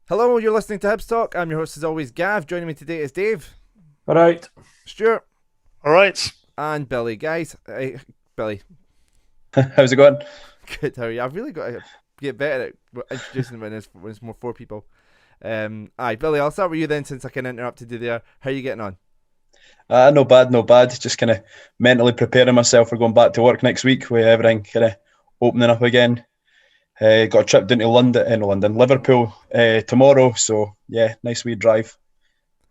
Hello, you're listening to Hibs Talk. I'm your host as always, Gav. Joining me today is Dave, All right. Stuart, All right. and Billy. Guys, Billy, How's it going? good. How are you? I've really got to get better at introducing them when it's more four people. Aye, Billy, I'll start with you then since I kind of interrupted you there. How are you getting on? No bad, no bad. Just kind of mentally preparing myself for going back to work next week with everything kind of opening up again. Got a trip down to Liverpool tomorrow. So yeah, nice wee drive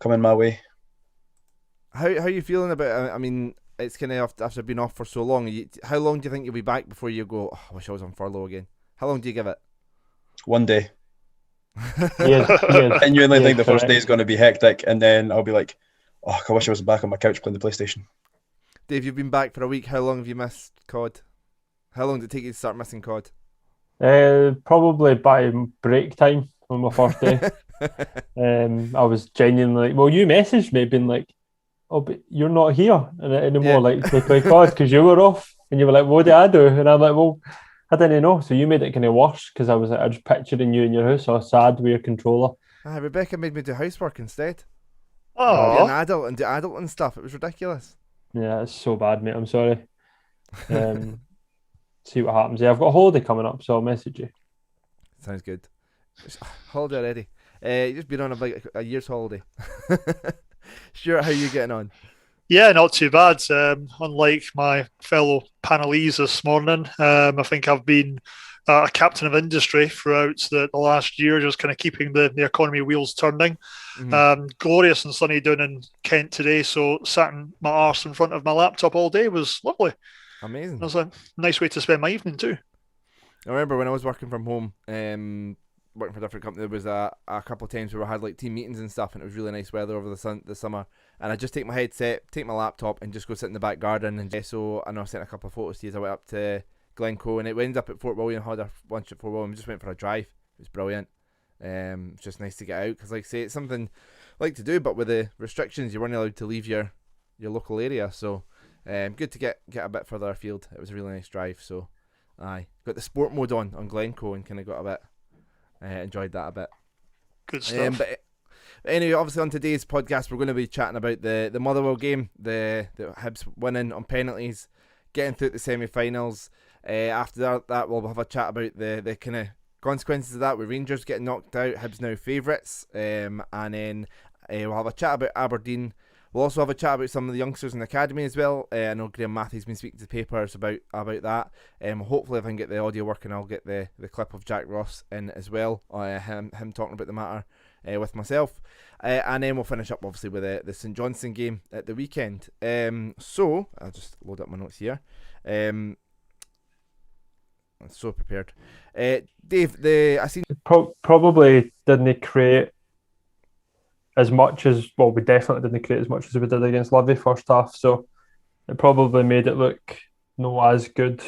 coming my way. How are you feeling about? I mean, it's kind of after being off for so long. How long do you think you'll be back before you go? Oh, I wish I was on furlough again. How long do you give it? One day. Yes, I genuinely think the first correct. day is going to be hectic, and then I'll be like, oh, I wish I was back on my couch playing the PlayStation. Dave, you've been back for a week. How long have you missed COD? How long did it take you to start missing COD? Probably by break time on my first day. I was genuinely well. You messaged me, being like, "Oh, but you're not here anymore. Yeah. Like to play COD because you were off." And you were like, "What did I do?" And I'm like, "Well, I didn't know." So you made it kind of worse because I was picturing you in your house, all sad with your controller. Rebecca made me do housework instead. And be an Oh, adult and do adult and stuff. It was ridiculous. yeah, it's so bad, mate. I'm sorry. Um, see what happens. Yeah, I've got a holiday coming up, so I'll message you. Sounds good. Holiday already. You just been on a year's holiday. Stuart, how you getting on? Yeah, not too bad. Unlike my fellow panelies this morning, I think I've been a captain of industry throughout the last year, just kind of keeping the economy wheels turning. Glorious and sunny down in Kent today, so sat in my arse in front of my laptop all day was lovely. Amazing. It was a nice way to spend my evening too. I remember when I was working from home, working for a different company, there was a couple of times where we had like team meetings and stuff, and it was really nice weather over the summer. And I just take my headset, take my laptop, and just go sit in the back garden. And so I know I sent a couple of photos to you. I went up to Glencoe, and it ended up at Fort William. Had a lunch at Fort William. We just went for a drive. It was brilliant. It's just nice to get out because, like I say, it's something I like to do, but with the restrictions, you weren't allowed to leave your local area. So good to get a bit further afield. It was a really nice drive. So aye, got the sport mode on Glencoe and kind of got a bit enjoyed that a bit. Good stuff. But anyway, obviously on today's podcast, we're going to be chatting about the Motherwell game, the Hibs winning on penalties, getting through the semi-finals. After that, we'll have a chat about the kind of consequences of that with Rangers getting knocked out, Hibs now favourites, and then we'll have a chat about Aberdeen. We'll also have a chat about some of the youngsters in the academy as well. I know Graham Matthew's been speaking to the papers about that. Hopefully, if I can get the audio working, I'll get the clip of Jack Ross in as well. Him talking about the matter with myself. And then we'll finish up obviously with the St Johnstone game at the weekend. So I'll just load up my notes here. I'm so prepared. Dave, I seen Probably didn't create as much as we definitely didn't create as much as we did against Livy first half. So it probably made it look not as good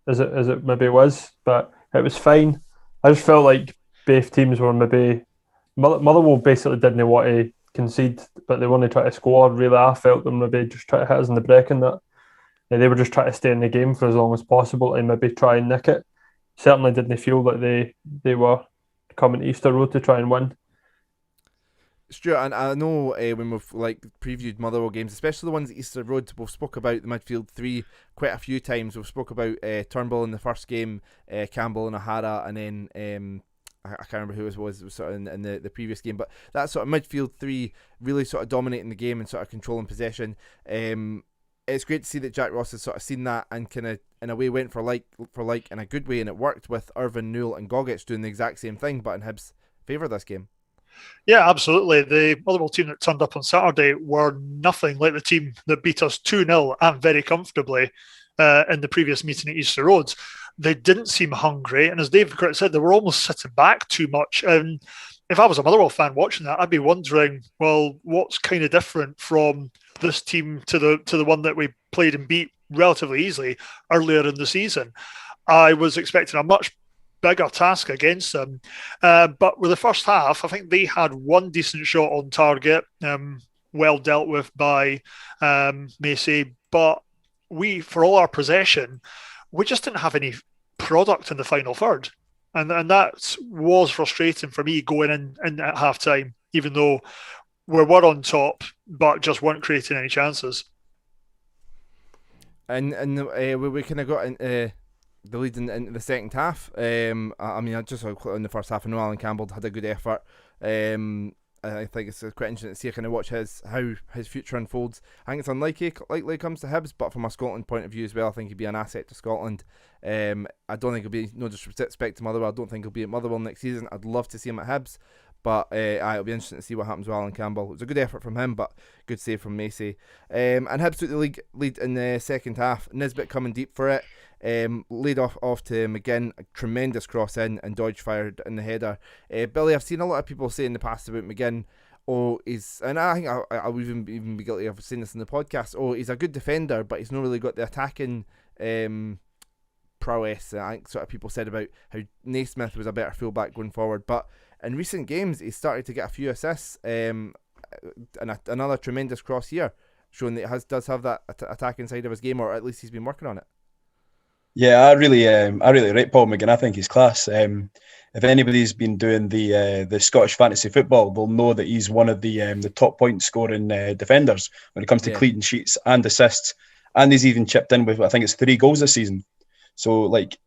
as it maybe was, but it was fine. I just felt like both teams were maybe Motherwell basically didn't want to concede, but they wanted to try to score. Really, I felt them maybe just try to hit us in the break in that. They were just trying to stay in the game for as long as possible and maybe try and nick it. Certainly didn't feel like they were coming to Easter Road to try and win. Stuart, and I know when we've previewed Motherwell games, especially the ones at Easter Road, we've spoke about the midfield three quite a few times. We've spoke about Turnbull in the first game, Campbell and O'Hara, and then I can't remember who it was sort of in the previous game, but that sort of midfield three really sort of dominating the game and sort of controlling possession. It's great to see that Jack Ross has sort of seen that and kind of in a way went for like in a good way, and it worked with Irvin, Newell and Gogic doing the exact same thing, but in Hibs' favour this game. Yeah, absolutely. The Motherwell team that turned up on Saturday were nothing like the team that beat us 2-0 and very comfortably in the previous meeting at Easter Road. They didn't seem hungry, and as David Critt said, they were almost sitting back too much. And if I was a Motherwell fan watching that, I'd be wondering, well, what's kind of different from this team to the one that we played and beat relatively easily earlier in the season? I was expecting a much bigger task against them. But with the first half, I think they had one decent shot on target, well dealt with by Macy. But we, for all our possession, we just didn't have any product in the final third. And that was frustrating for me going in at half time, even though we were on top, but just weren't creating any chances. And we kind of got into the lead in the second half. I mean, I just in the first half, I know Alan Campbell had a good effort. I think it's quite interesting to see kind of watch how his future unfolds. I think it's unlikely it comes to Hibs, but from a Scotland point of view as well, I think he'd be an asset to Scotland. I don't think he'll be, no disrespect to Motherwell, I don't think he'll be at Motherwell next season. I'd love to see him at Hibs, but it'll be interesting to see what happens with Alan Campbell. It was a good effort from him, but good save from Macy. And Hibs took the lead in the second half. Nisbet coming deep for it. Laid off to McGinn, a tremendous cross in, and Dodge fired in the header. Billy, I've seen a lot of people say in the past about McGinn, and I think I would even be guilty of saying this in the podcast, he's a good defender, but he's not really got the attacking prowess. I think sort of people said about how Naismith was a better fullback going forward, but in recent games he's started to get a few assists, and another tremendous cross here, showing that he does have that attacking side of his game, or at least he's been working on it. Yeah, I really rate Paul McGinn. I think he's class. If anybody's been doing the Scottish fantasy football, they'll know that he's one of the top point scoring defenders when it comes to clean sheets and assists, and he's even chipped in with, I think it's 3 goals this season. So like,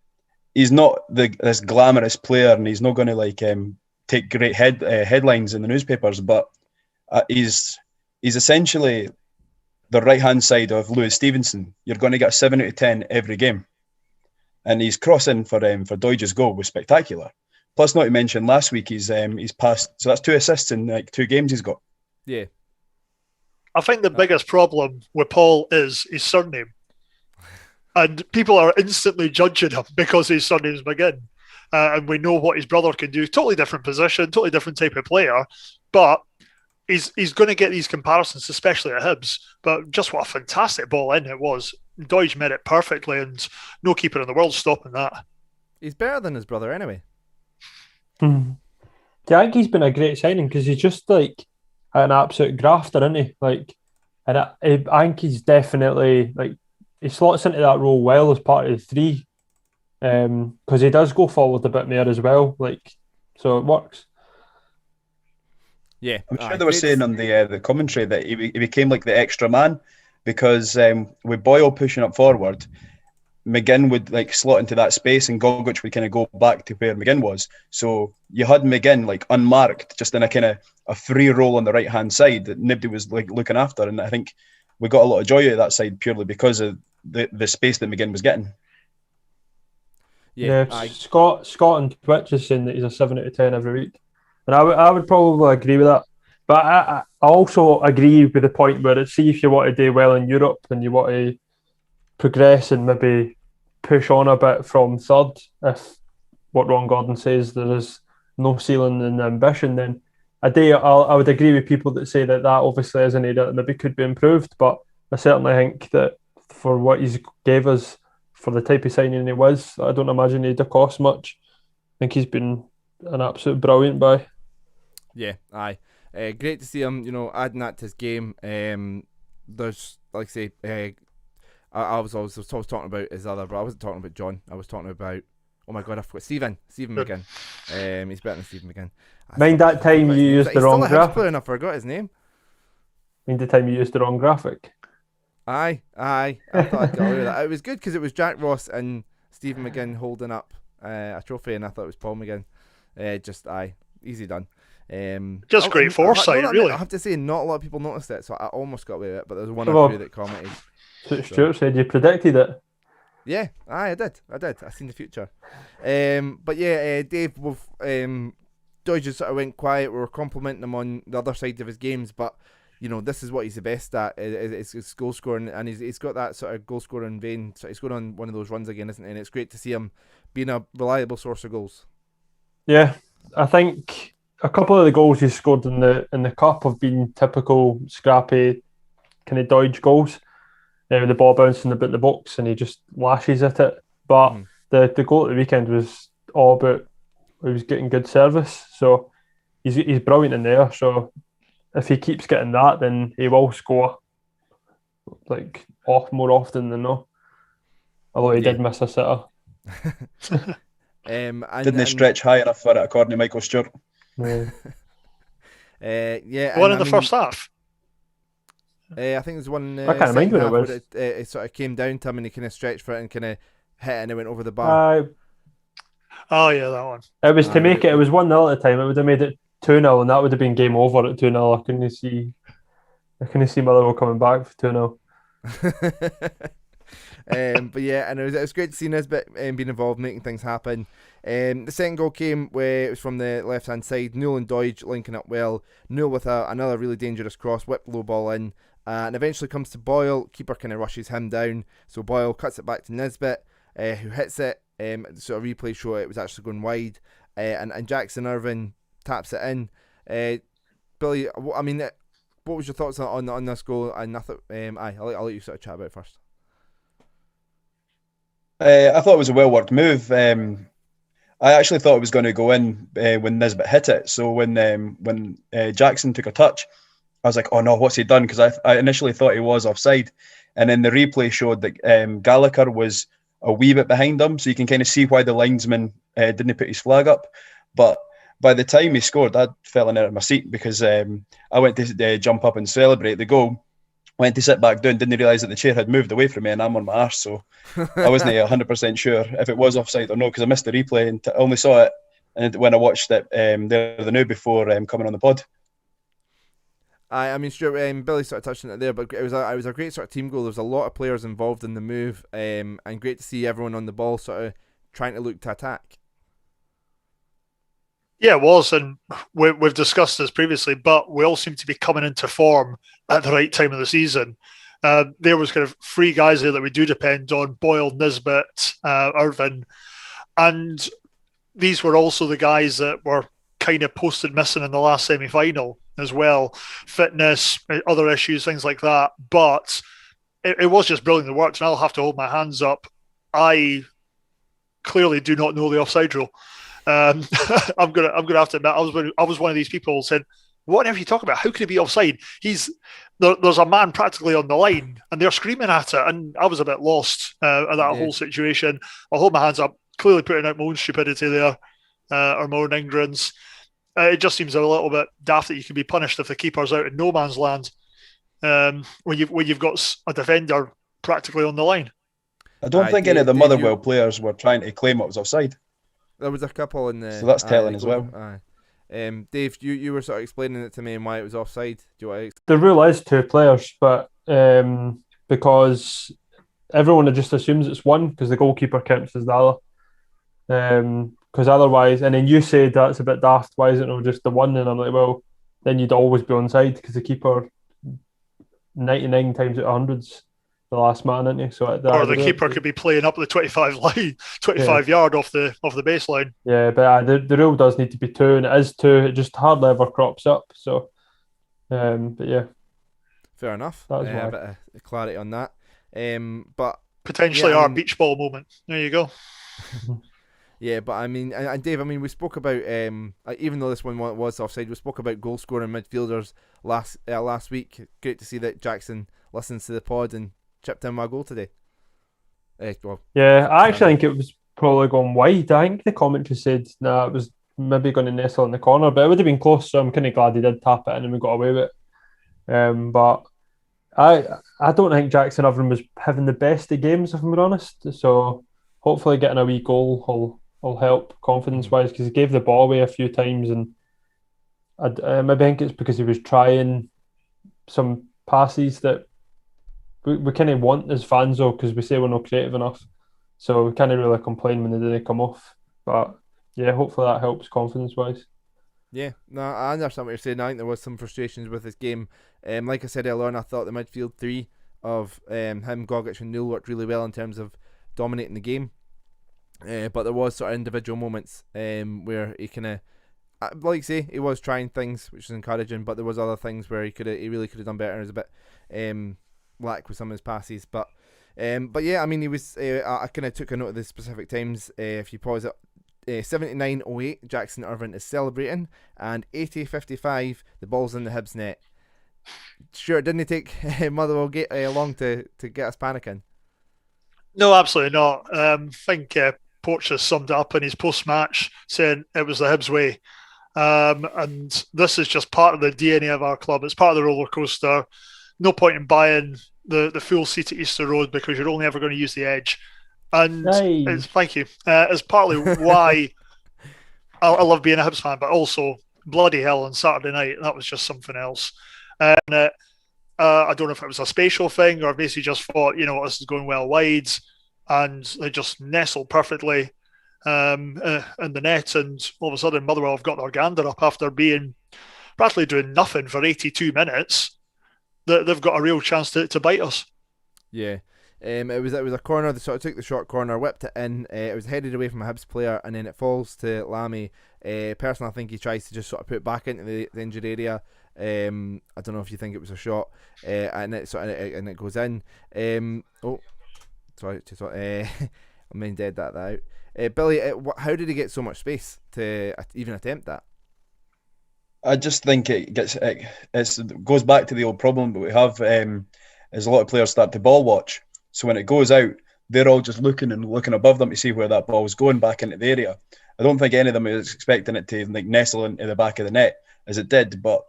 he's not this glamorous player, and he's not going to take great headlines in the newspapers, but he's essentially the right hand side of Lewis Stevenson. You're going to get 7 out of 10 every game. And his crossing for Doidge's goal was spectacular. Plus, not to mention, last week he's passed, so that's 2 assists in 2 games he's got. Yeah. I think the biggest problem with Paul is his surname. And people are instantly judging him because his surname's McGinn. And we know what his brother can do. Totally different position, totally different type of player. But he's going to get these comparisons, especially at Hibs. But just what a fantastic ball in it was. Doidge met it perfectly, and no keeper in the world stopping that. He's better than his brother anyway. Yeah, I think he's been a great signing because he's just like an absolute grafter, isn't he? And I think he's definitely he slots into that role well as part of the 3, because he does go forward a bit more as well. So it works. Yeah, I'm sure they were saying on the commentary that he became like the extra man. Because with Boyle pushing up forward, McGinn would slot into that space, and Gogic would kind of go back to where McGinn was. So you had McGinn unmarked, just in a kind of a free role on the right hand side that nobody was looking after. And I think we got a lot of joy out of that side purely because of the space that McGinn was getting. Yeah, Scott on Twitch is saying that he's a 7 out of 10 every week, and I would probably agree with that. But I also agree with the point where see if you want to do well in Europe and you want to progress and maybe push on a bit from third, if what Ron Gordon says there is no ceiling in ambition, then I would agree with people that say that obviously is an area that maybe could be improved. But I certainly think that for what he's gave us, for the type of signing he was, I don't imagine he'd have cost much. I think he's been an absolute brilliant buy. Yeah, aye. Great to see him, adding that to his game. There's, like I say, I was talking about his other, but I wasn't talking about John. I was talking about, oh my God, I forgot Stephen McGinn. He's better than Stephen McGinn. Mind that time you used the wrong graphic. And I forgot his name. Mind the time you used the wrong graphic. Aye. I thought I'd get away with that. It was good because it was Jack Ross and Stephen McGinn holding up a trophy, and I thought it was Paul McGinn. Easy done. Just great foresight, really. I have to say, not a lot of people noticed it, so I almost got away with it, but there's one or two that commented. Stuart said you predicted it. Yeah, I did. I seen the future. But yeah, Dave, Doidge just sort of went quiet. We were complimenting him on the other side of his games, but this is what he's the best at. It's goal scoring, and he's got that sort of goal scoring vein. So he's going on one of those runs again, isn't he? And it's great to see him being a reliable source of goals. Yeah, I think a couple of the goals he scored in the cup have been typical scrappy kind of Doidge goals. The ball bouncing about the box and he just lashes at it. But the goal at the weekend was all about he was getting good service. So he's brilliant in there. So if he keeps getting that, then he will score more often than not. Although he did miss a sitter. Didn't they stretch high enough for it, according to Michael Stewart? Yeah. Yeah, One in the first half. I think there's one. I can't mind when it was. It sort of came down to him and he kind of stretched for it and kind of hit it and it went over the bar. Oh yeah, that one. It was to make it. It was 1-0 at the time. It would have made it 2-0, and that would have been game over at 2-0. I couldn't see Motherwell coming back for 2-0. But yeah, and it was great to see Nisbet being involved, making things happen. The second goal came where it was from the left hand side. Newell and Doidge linking up well. Newell with another really dangerous cross, whipped low ball in, and eventually comes to Boyle. Keeper kind of rushes him down, so Boyle cuts it back to Nisbet, who hits it. Sort of replay show it was actually going wide, and Jackson Irvine taps it in. Billy, I mean, what was your thoughts on this goal? And nothing. I'll let you sort of chat about it first. I thought it was a well worked move. I actually thought it was going to go in when Nisbet hit it. So when Jackson took a touch, I was like, oh no, what's he done? Because I initially thought he was offside, and then the replay showed that Gallagher was a wee bit behind him, so you can kind of see why the linesman didn't put his flag up. But by the time he scored, I fell in out of my seat because I went to jump up and celebrate the goal. Went to sit back down, didn't realise that the chair had moved away from me and I'm on my arse, so I wasn't 100% sure if it was offside or no, because I missed the replay and only saw it and when I watched it the new before coming on the pod. I mean, Stuart, Billy sort of touched on it there, but it was a great sort of team goal. There was a lot of players involved in the move, and great to see everyone on the ball sort of trying to look to attack. Yeah, it was, and we've discussed this previously, but we all seem to be coming into form at the right time of the season. There was kind of three guys there that we do depend on: Boyle, Nisbet, Irvine, and these were also the guys that were kind of posted missing in the last semi-final as well. Fitness, other issues, things like that. But it was just brilliantly worked, and I'll have to hold my hands up. I clearly do not know the offside rule. I'm gonna have to admit I was one of these people saying, "What are you talking about? How could he be offside? There's a man practically on the line, and they're screaming at it." And I was a bit lost at that whole situation. I'll hold my hands up. Clearly putting out my own stupidity there, or my own ignorance. It just seems a little bit daft that you can be punished if the keeper's out in no man's land when you've got a defender practically on the line. I don't think any of the Motherwell players were trying to claim it was offside. There was a couple in the. So that's telling as well. Dave, you were sort of explaining it to me and why it was offside. Do you want to the rule is 2 players, but because everyone just assumes it's one because the goalkeeper counts as the other. Because otherwise, and then you said that's a bit daft. Why isn't it just the one? And I'm like, well, then you'd always be onside because the keeper 99 times out of 100's the last man, isn't he? So or the keeper could be playing up the 25 yard off the baseline. Yeah, but the rule does need to be 2, and it is 2. It just hardly ever crops up. So, but yeah, fair enough. That's a bit of clarity on that. But potentially our beach ball moment. There you go. Yeah, but I mean, and Dave, I mean, we spoke about even though this one was offside, we spoke about goal scoring midfielders last week. Great to see that Jackson listens to the pod and chipped in my goal today. Yeah, I actually think it was probably going wide. I think the commentary said it was maybe going to nestle in the corner, but it would have been close. So I'm kind of glad he did tap it in and we got away with it. But I don't think Jackson Irvine was having the best of games, if I'm honest. So hopefully getting a wee goal will help confidence-wise, because he gave the ball away a few times, and maybe think it's because he was trying some passes that we kind of want as fans, though, because we say we're not creative enough. So we can't really complain when they didn't come off. But yeah, hopefully that helps confidence-wise. Yeah, no, I understand what you're saying. I think there was some frustrations with this game. Like I said earlier on, I thought the midfield 3 of him, Gogic and Newell worked really well in terms of dominating the game. But there was sort of individual moments where he kind of, like say, he was trying things, which is encouraging. But there was other things where he really could have done better. It was a bit lack with some of his passes. But yeah, I mean, he was. I kind of took a note of the specific times. If you pause it, 79:08, Jackson Irvine is celebrating, and 80:55, the ball's in the Hibs net. Sure, didn't it take Motherwell long to get us panicking? No, absolutely not. I think Porteous summed it up in his post-match, saying it was the Hibs way. And this is just part of the DNA of our club. It's part of the roller coaster. No point in buying the full seat at Easter Road because you're only ever going to use the edge. And thank you. It's partly why I love being a Hibs fan, but also bloody hell on Saturday night, that was just something else. And I don't know if it was a spatial thing or basically just thought, this is going well wide, and they just nestled perfectly in the net, and all of a sudden Motherwell have got their gander up after being practically doing nothing for 82 minutes. They've got a real chance to bite us. Yeah. It was a corner. They sort of took the short corner, whipped it in. It was headed away from a Hibs player, and then it falls to Lamy. Personally, I think he tries to just sort of put it back into the injured area. I don't know if you think it was a shot, and it goes in. Sorry, I mean dead that out. Billy, how did he get so much space to even attempt that? I just think it goes back to the old problem that we have. Is a lot of players start to ball watch. So when it goes out, they're all just looking above them to see where that ball is going back into the area. I don't think any of them is expecting it to nestle into the back of the net as it did. But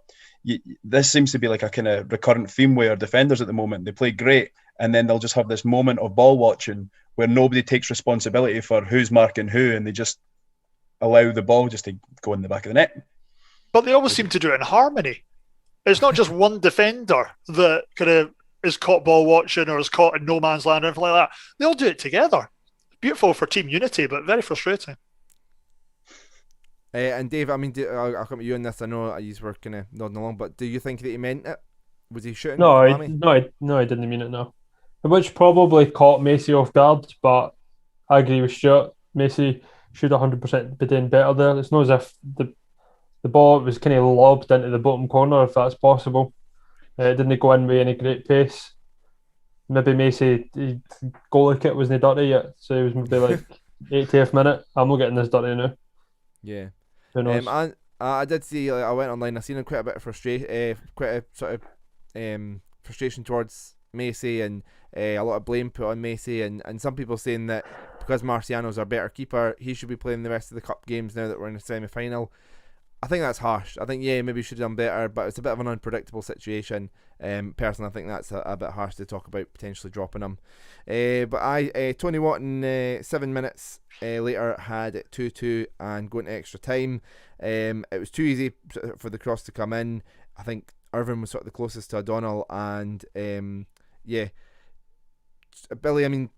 this seems to be like a kind of recurrent theme where defenders at the moment, they play great, and then they'll just have this moment of ball watching where nobody takes responsibility for who's marking who, and they just allow the ball just to go in the back of the net. But they always seem to do it in harmony. It's not just one defender that kind of is caught ball watching or is caught in no man's land or anything like that. They all do it together. Beautiful for team unity, but very frustrating. And Dave, I mean, I'll come to you on this. I know you were kind of nodding along, but do you think that he meant it? Was he shooting? No, I didn't mean it. No, which probably caught Macy off guard. But I agree with Stuart. Macy should 100% be doing better there. It's not as if the ball was kind of lobbed into the bottom corner, if that's possible. It didn't go in with any great pace. Maybe Macy, goalie kit wasn't dirty yet, so he was maybe like 80th minute. I'm not getting this dirty now. Yeah. Who knows? I did see. I went online. I seen quite a bit of frustration towards Macy, and a lot of blame put on Macy, and some people saying that because Marciano's our better keeper, he should be playing the rest of the cup games now that we're in a semi-final. I think that's harsh. I think maybe we should have done better, but it's a bit of an unpredictable situation. Personally, I think that's a bit harsh to talk about potentially dropping him. But Tony Watton 7 minutes later had it 2-2 and going to extra time. It was too easy for the cross to come in. I think Irvin was sort of the closest to O'Donnell, and Billy, I mean,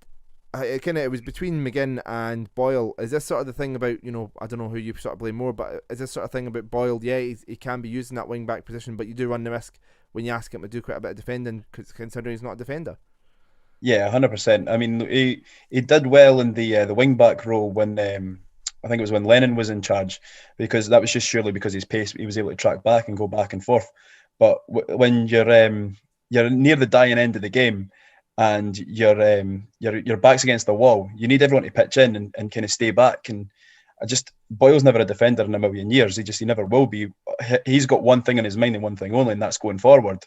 it was between McGinn and Boyle. Is this sort of the thing about, I don't know who you sort of blame more, but is this sort of thing about Boyle? Yeah, he can be used in that wing back position, but you do run the risk when you ask him to do quite a bit of defending, considering he's not a defender. Yeah, 100%. I mean, he did well in the wing back role when I think it was when Lennon was in charge, because that was just surely because his pace, he was able to track back and go back and forth. But when you're near the dying end of the game, and your back's against the wall, you need everyone to pitch in and kind of stay back. And Boyle's never a defender in a million years. He never will be. He's got one thing in his mind and one thing only, and that's going forward.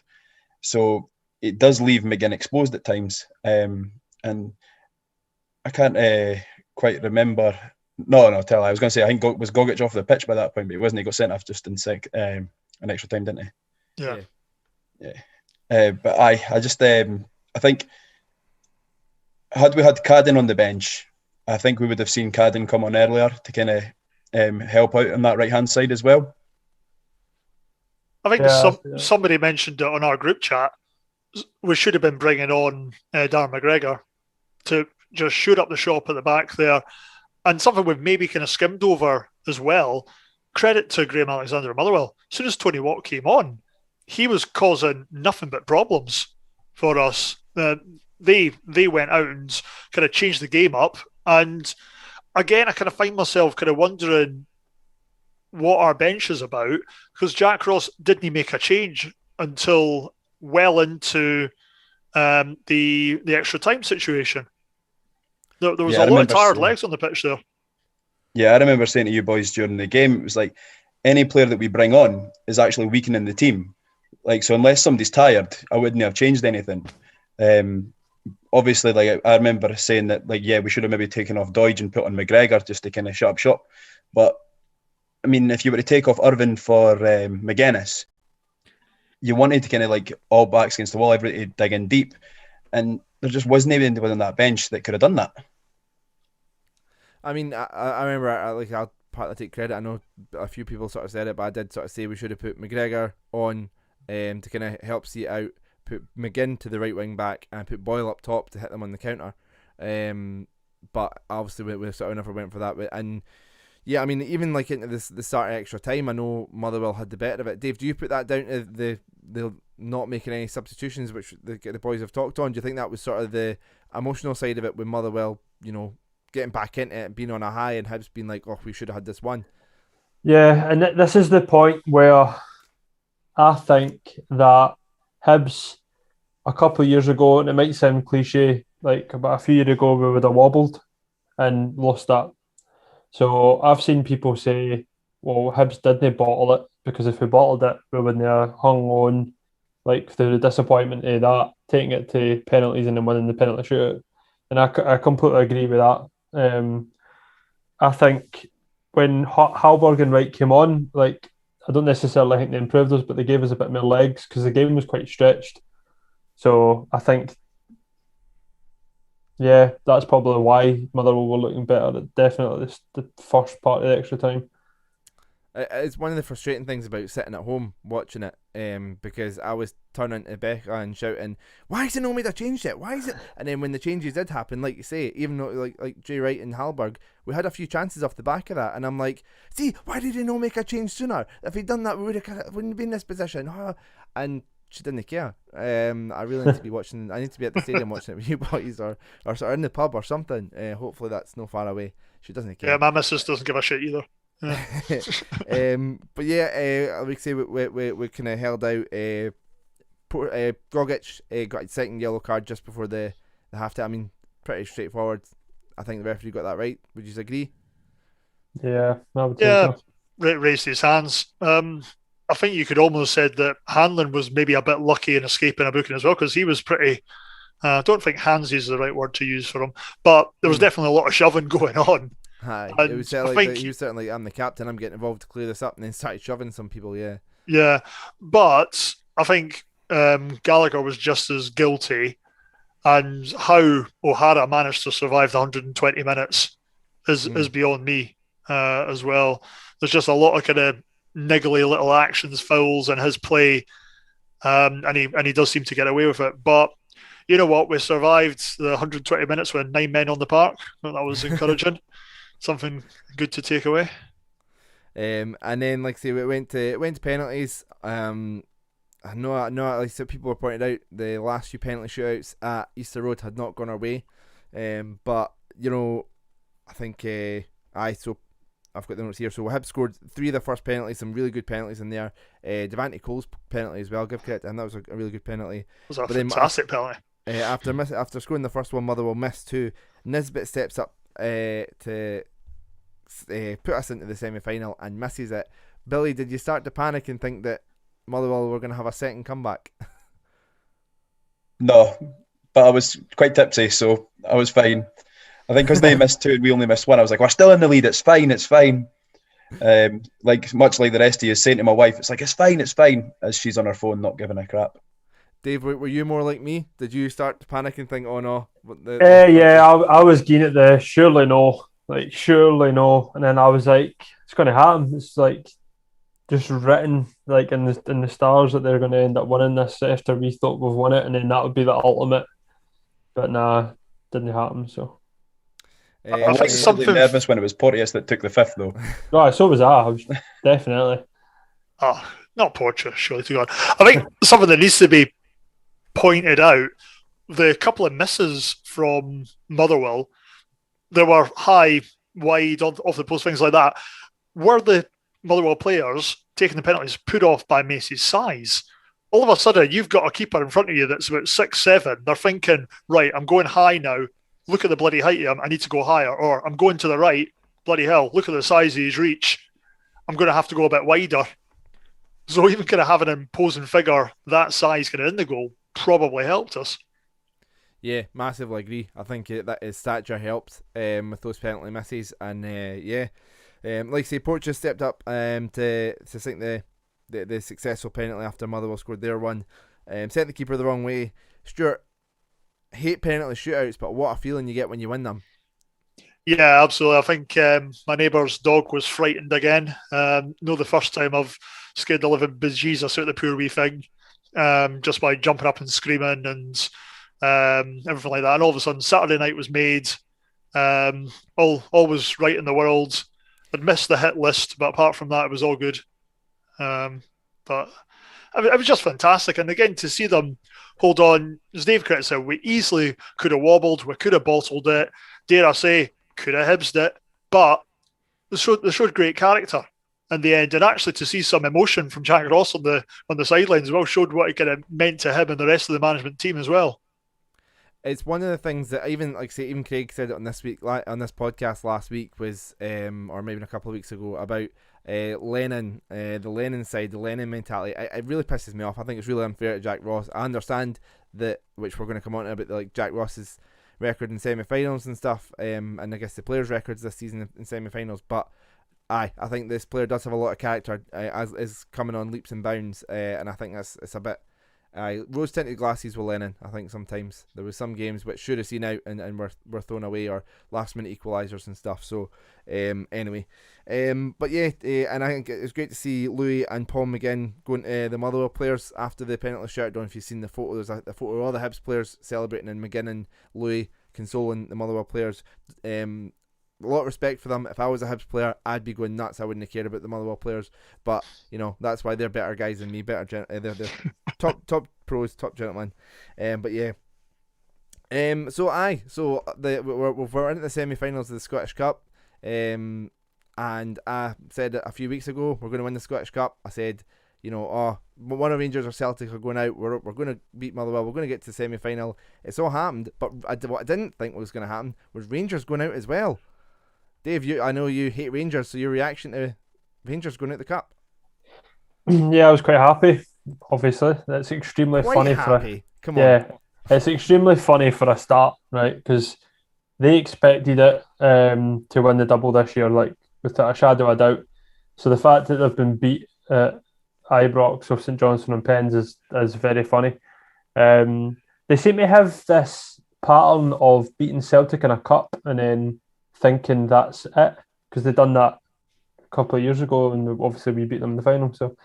So it does leave McGinn exposed at times. And I can't quite remember. No, I was going to say, I think was Gogic off the pitch by that point, but he wasn't. He got sent off just in an extra time, didn't he? Yeah. But I think had we had Cadden on the bench, I think we would have seen Cadden come on earlier to kind of help out on that right-hand side as well. I think somebody mentioned it on our group chat. We should have been bringing on Darren McGregor to just shoot up the shop at the back there. And something we've maybe kind of skimmed over as well, credit to Graham Alexander and Motherwell. As soon as Tony Watt came on, he was causing nothing but problems for us. They went out and kind of changed the game up. And again, I kind of find myself kind of wondering what our bench is about, because Jack Ross didn't make a change until well into the extra time situation. There was a lot of tired legs on the pitch there. Yeah, I remember saying to you boys during the game, it was like any player that we bring on is actually weakening the team. Like, so unless somebody's tired, I wouldn't have changed anything. obviously, like I remember saying that, like, yeah, we should have maybe taken off Doidge and put on McGregor just to kind of shut up shop. But I mean, if you were to take off Irvine for McGuinness, you wanted to kind of like all backs against the wall, everybody dig in deep, and there just wasn't anybody on that bench that could have done that. I mean, I remember, I'll partly take credit. I know a few people sort of said it, but I did sort of say we should have put McGregor on to kind of help see it out, put McGinn to the right wing back, and put Boyle up top to hit them on the counter. But obviously we sort of never went for that. And yeah, I mean, even like into the start of extra time, I know Motherwell had the better of it. Dave, do you put that down to the not making any substitutions, which the boys have talked on? Do you think that was sort of the emotional side of it with Motherwell, getting back into it and being on a high, and Hibs being like, oh, we should have had this one? Yeah, and this is the point where I think that Hibs a couple of years ago, and it might sound cliche, like about a few years ago, we would have wobbled and lost that. So I've seen people say, well, Hibs didn't bottle it, because if we bottled it, we wouldn't have hung on, like, through the disappointment of that, taking it to penalties and then winning the penalty shootout. And I completely agree with that. I think when Halberg and Wright came on, like, I don't necessarily think they improved us, but they gave us a bit more legs because the game was quite stretched. So I think, yeah, that's probably why Motherwell were looking better. Definitely the first part of the extra time. It's one of the frustrating things about sitting at home watching it, because I was turning to Becca and shouting, "Why is it no made a change yet? Why is it?" And then when the changes did happen, like you say, even though like Jay Wright and Halberg, we had a few chances off the back of that, and I'm like, "See, why did he not make a change sooner? If he'd done that, we wouldn't be in this position." And she didn't care. I really need to be watching. I need to be at the stadium watching it with you boys, or sort of in the pub or something. Hopefully that's no far away. She doesn't care. Yeah, my missus doesn't give a shit either. Yeah. But yeah, we say we kind of held out. Gogic got a second yellow card just before the half time. I mean, pretty straightforward. I think the referee got that right. Would you agree? Yeah, I would think so. Raised his hands. I think you could almost said that Hanlon was maybe a bit lucky in escaping a booking as well, because he was pretty. I don't think handsy is the right word to use for him, but there was definitely a lot of shoving going on. It was certainly he was certainly, I'm the captain, I'm getting involved to clear this up, and then started shoving some people. Yeah, but I think Gallagher was just as guilty, and how O'Hara managed to survive the 120 minutes is beyond me as well. There's just a lot of kind of niggly little actions, fouls in his play, and he does seem to get away with it. But you know what? We survived the 120 minutes with 9 men on the park. I thought that was encouraging. Something good to take away. And then, like I say, it went to penalties. I know, like so people were pointed out the last few penalty shootouts at Easter Road had not gone our way. But I think so I've got the notes here. So Hibs scored 3 of the first penalties, some really good penalties in there. Devante Cole's penalty as well, give credit to him, that was a really good penalty. It was a fantastic penalty. After scoring the first one, Motherwell missed 2. Nisbet steps up to put us into the semi-final and misses it. Billy, did you start to panic and think that Motherwell were going to have a second comeback? No, but I was quite tipsy, so I was fine. I think because they missed 2 and we only missed 1, I was like, we're still in the lead, it's fine. Much like the rest of you, saying to my wife, it's like, it's fine, as she's on her phone not giving a crap. Dave, were you more like me? Did you start to panic and think, oh no? Yeah, I was keen at the surely no. And then I was like, it's going to happen. It's like just written like in the stars that they're going to end up winning this after we thought we've won it, and then that would be the ultimate. But nah, didn't happen. So I was something nervous when it was Porteous that took the 5th though. No, so was I was definitely. Not Porteous, surely to God. I think something that needs to be pointed out, the couple of misses from Motherwell, there were high, wide, off the post, things like that. Were the Motherwell players taking the penalties put off by Macy's size? All of a sudden, you've got a keeper in front of you that's about 6'7". They're thinking, right, I'm going high now. Look at the bloody height of him. I need to go higher. Or I'm going to the right. Bloody hell, look at the size of his reach. I'm going to have to go a bit wider. So even kind of having an imposing figure that size kind of in the goal probably helped us. Yeah, massively agree. I think that his stature helped with those penalty misses, and like I say, Port just stepped up to sink the successful penalty after Motherwell scored their one. Sent the keeper the wrong way. Stuart, hate penalty shootouts, but what a feeling you get when you win them. Yeah, absolutely. I think my neighbour's dog was frightened again. No, the first time I've scared the living bejesus out of the poor wee thing, just by jumping up and screaming and everything like that. And all of a sudden, Saturday night was made. All was right in the world. I'd missed the hit list, but apart from that, it was all good. But it was just fantastic. And again, to see them hold on, as Dave Critt said, we easily could have wobbled, we could have bottled it, dare I say, could have Hibsed it, but they showed great character in the end. And actually to see some emotion from Jack Ross on the sidelines as well showed what it kind of meant to him and the rest of the management team as well. It's one of the things that even Craig said it on this podcast last week was, or maybe a couple of weeks ago, about Lennon, the Lennon side, the Lennon mentality. It really pisses me off. I think it's really unfair to Jack Ross. I understand that, which we're going to come on to, about like Jack Ross's record in semi-finals and stuff, and I guess the players' records this season in semi-finals. But I think this player does have a lot of character, as is coming on leaps and bounds, and I think it's a bit. Rose-tinted glasses with Lennon. I think sometimes there was some games which should have seen out and were thrown away, or last-minute equalisers and stuff. So anyway, but yeah, and I think it was great to see Louis and Paul McGinn going to the Motherwell players after the penalty shootout. I don't know if you've seen the photo. There's a photo of all the Hibs players celebrating, and McGinn and Louis consoling the Motherwell players. A lot of respect for them. If I was a Hibs player, I'd be going nuts. I wouldn't have cared about the Motherwell players, but you know that's why they're better guys than me. They're top pros, top gentlemen. But yeah. So we're into the semi-finals of the Scottish Cup. And I said a few weeks ago we're going to win the Scottish Cup. I said, one of Rangers or Celtic are going out. We're going to beat Motherwell. We're going to get to the semi-final. It's all happened, but what I didn't think was going to happen was Rangers going out as well. Dave, I know you hate Rangers, so your reaction to Rangers going out the cup? Yeah, I was quite happy. Obviously, that's extremely funny. Come on. It's extremely funny for a start, right? Because they expected it to win the double this year, like without a shadow of a doubt. So the fact that they've been beat at Ibrox or St Johnstone and Pens is very funny. They seem to have this pattern of beating Celtic in a cup and then thinking that's it, because they've done that a couple of years ago, and obviously we beat them in the final. So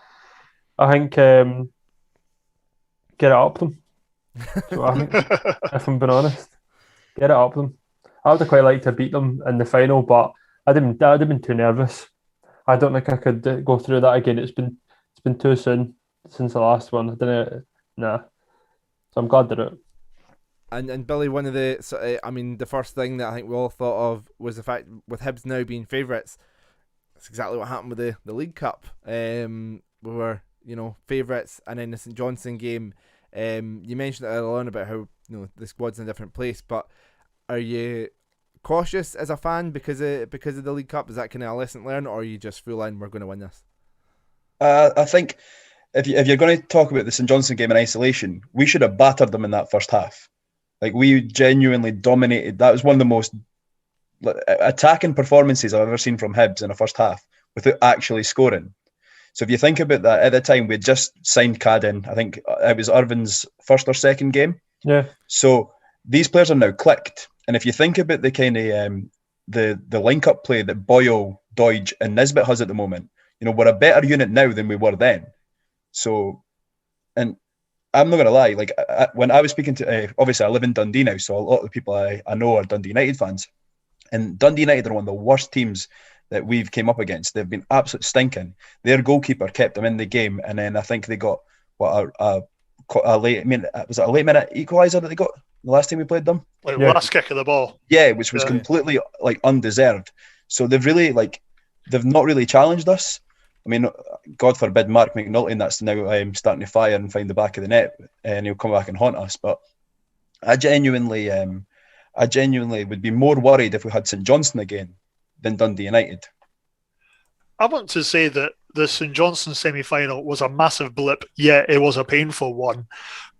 I think get it up them. So I think, if I'm being honest, get it up them. I would have quite liked to beat them in the final, but I'd have been too nervous. I don't think I could go through that again. It's been too soon since the last one. So I'm glad they're out. And Billy, one of the first thing that I think we all thought of was the fact with Hibs now being favourites. That's exactly what happened with the League Cup. We were, favourites, and in the St Johnstone game, you mentioned it earlier on about how the squad's in a different place. But are you cautious as a fan because of the League Cup? Is that kind of a lesson learned, or are you just full on, we're going to win this? I think if you're going to talk about the St Johnstone game in isolation, we should have battered them in that first half. Like, we genuinely dominated. That was one of the most attacking performances I've ever seen from Hibs in a first half without actually scoring. So if you think about that, at the time we had just signed Cadden. I think it was Irvin's first or second game. Yeah. So these players are now clicked. And if you think about the kind of the link-up play that Boyle, Doidge and Nisbet has at the moment, we're a better unit now than we were then. So, and I'm not going to lie, like when I was speaking to, obviously I live in Dundee now, so a lot of the people I know are Dundee United fans. And Dundee United are one of the worst teams that we've came up against. They've been absolute stinking. Their goalkeeper kept them in the game, and then I think they got a late minute equaliser that they got the last time we played them. Last kick of the ball. Yeah, which was completely undeserved. So they've not really challenged us. I mean, God forbid Mark McNulty, that's now starting to fire and find the back of the net, and he'll come back and haunt us. But I genuinely would be more worried if we had St Johnstone again than Dundee United. I want to say that the St Johnstone semi-final was a massive blip. Yeah, it was a painful one,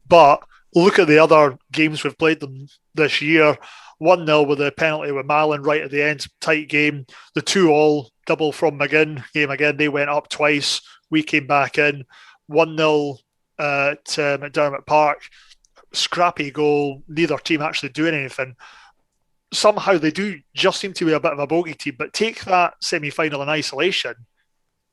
but look at the other games we've played them this year. 1-0 with a penalty with Malin right at the end, tight game. The 2-2 double from McGinn game again. They went up twice. We came back in. 1-0 at McDermott Park. Scrappy goal. Neither team actually doing anything. Somehow they do just seem to be a bit of a bogey team, but take that semi-final in isolation,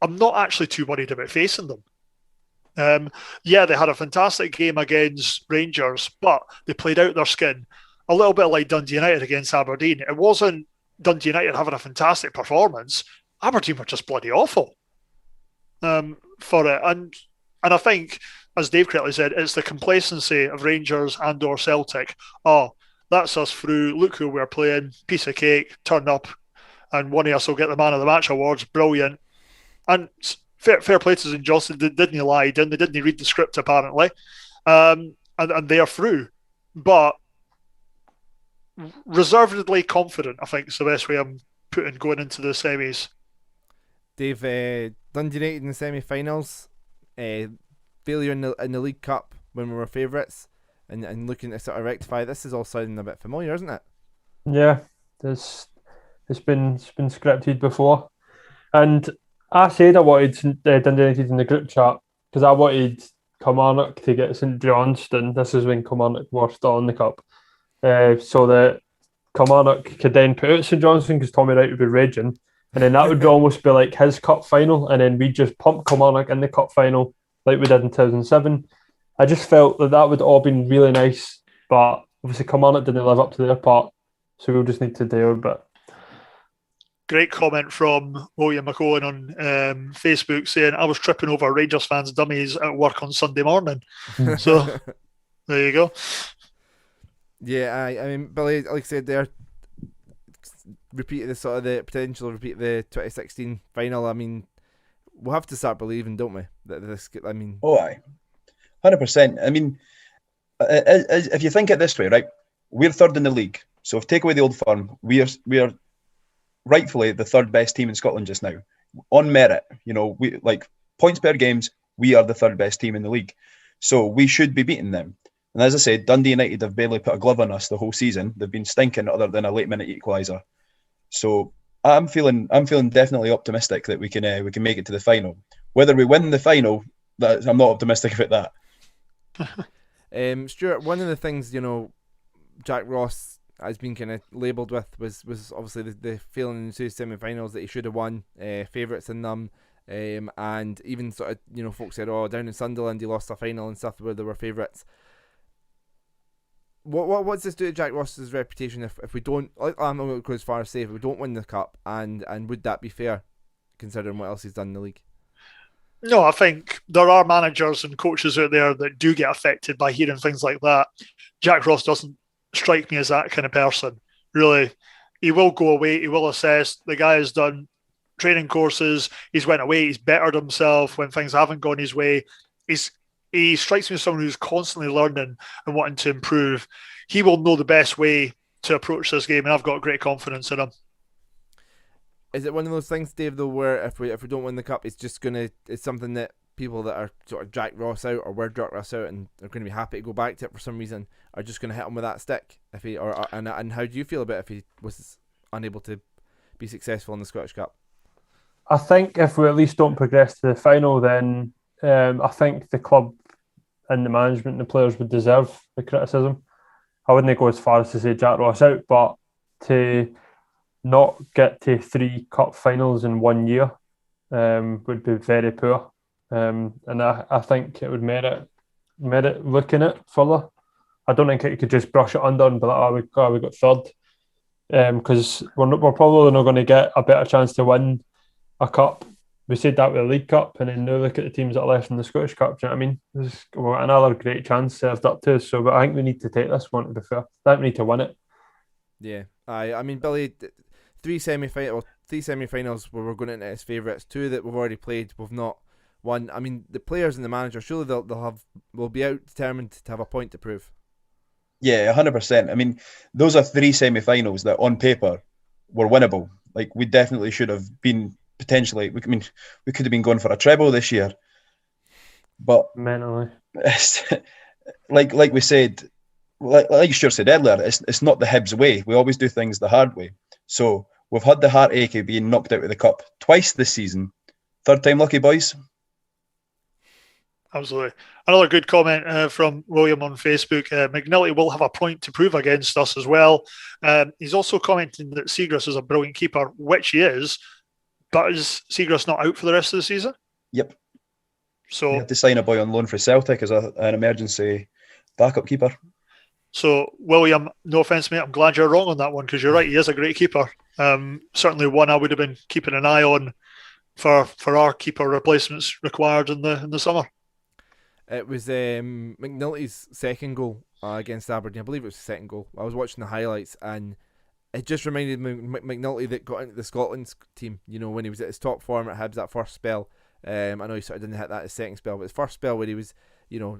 I'm not actually too worried about facing them. Yeah, they had a fantastic game against Rangers, but they played out their skin. A little bit like Dundee United against Aberdeen. It wasn't Dundee United having a fantastic performance. Aberdeen were just bloody awful for it. And I think, as Dave correctly said, it's the complacency of Rangers and or Celtic. Oh, that's us through. Look who we're playing. Piece of cake. Turn up. And one of us will get the Man of the Match awards. Brilliant. And fair play to Johnstone. They didn't lie down. They didn't read the script, apparently. And they're through. But reservedly confident, I think, is the best way I'm putting going into the semis. Dave, Dundee United in the semi-finals. Failure in the League Cup when we were favourites. And looking to sort of rectify, this is all sounding a bit familiar, isn't it? Yeah, it's been scripted before, and I said I wanted Dundee United in the group chat because I wanted Kilmarnock to get St Johnstone. This is when Kilmarnock were still in the cup, so that Kilmarnock could then put out St Johnstone because Tommy Wright would be raging, and then that would almost be like his cup final, and then we just pump Kilmarnock in the cup final like we did in 2007. I just felt that would all been really nice, but obviously Kilmarnock didn't live up to their part, so we'll just need to do our bit. Great comment from William McCowan on Facebook saying, I was tripping over Rangers fans' dummies at work on Sunday morning. So, there you go. Yeah, I mean, Billy, like I said there, repeat the sort of the potential repeat the 2016 final. I mean, we'll have to start believing, don't we? That this, I mean, aye. 100%. I mean, if you think it this way, right, we're third in the league. So if take away the Old Firm, we are rightfully the third best team in Scotland just now. On merit, we like points per games, we are the third best team in the league. So we should be beating them. And as I said, Dundee United have barely put a glove on us the whole season. They've been stinking other than a late minute equaliser. So I'm feeling definitely optimistic that we can make it to the final. Whether we win the final, I'm not optimistic about that. Stuart, one of the things Jack Ross has been kind of labelled with was obviously the failing in the two semi-finals that he should have won, favourites in them, and even sort of folks said, oh, down in Sunderland he lost a final and stuff where they were favourites. What's this do to Jack Ross's reputation if we don't? I'm not going to go as far as say if we don't win the cup, and would that be fair considering what else he's done in the league? No, I think there are managers and coaches out there that do get affected by hearing things like that. Jack Ross doesn't strike me as that kind of person, really. He will go away, he will assess. The guy has done training courses, he's went away, he's bettered himself when things haven't gone his way. He strikes me as someone who's constantly learning and wanting to improve. He will know the best way to approach this game, and I've got great confidence in him. Is it one of those things, Dave, though, where if we don't win the cup, it's something that people that are sort of Jack Ross out or were Jack Ross out and are going to be happy to go back to it for some reason, are just going to hit him with that stick? And how do you feel about if he was unable to be successful in the Scottish Cup? I think if we at least don't progress to the final, then I think the club and the management and the players would deserve the criticism. I wouldn't go as far as to say Jack Ross out, but to not get to 3 cup finals in 1 year would be very poor. And I think it would merit looking at further. I don't think it could just brush it under and be like, we got third. Because we're probably not going to get a better chance to win a cup. We said that with the League Cup, and then now look at the teams that are left in the Scottish Cup. Do you know what I mean? We've got another great chance served up to us. So, but I think we need to take this one, to be fair. I think we need to win it. Yeah, I mean, Billy, 3 semi-finals where we're going into as favourites, 2 that we've already played, we've not won. I mean, the players and the manager, surely they'll be out determined to have a point to prove. Yeah, 100%. I mean, those are 3 semi-finals that on paper were winnable. Like, we definitely should have been potentially. We could have been going for a treble this year, but mentally, like we said, like Stuart said earlier, it's not the Hibs way. We always do things the hard way. So we've had the heartache of being knocked out of the cup twice this season. Third time lucky, boys. Absolutely. Another good comment from William on Facebook. McNulty will have a point to prove against us as well. He's also commenting that Seagrass is a brilliant keeper, which he is, but is Seagrass not out for the rest of the season? Yep. So we had to sign a boy on loan for Celtic as an emergency backup keeper. So, William, no offence, mate, I'm glad you're wrong on that one because you're right, he is a great keeper. Certainly one I would have been keeping an eye on for our keeper replacements required in the summer. It was McNulty's second goal against Aberdeen. I believe it was the second goal. I was watching the highlights and it just reminded me of McNulty that got into the Scotland team, you know, when he was at his top form at Hibs, that first spell. I know he sort of didn't hit that his second spell, but his first spell where he was, you know,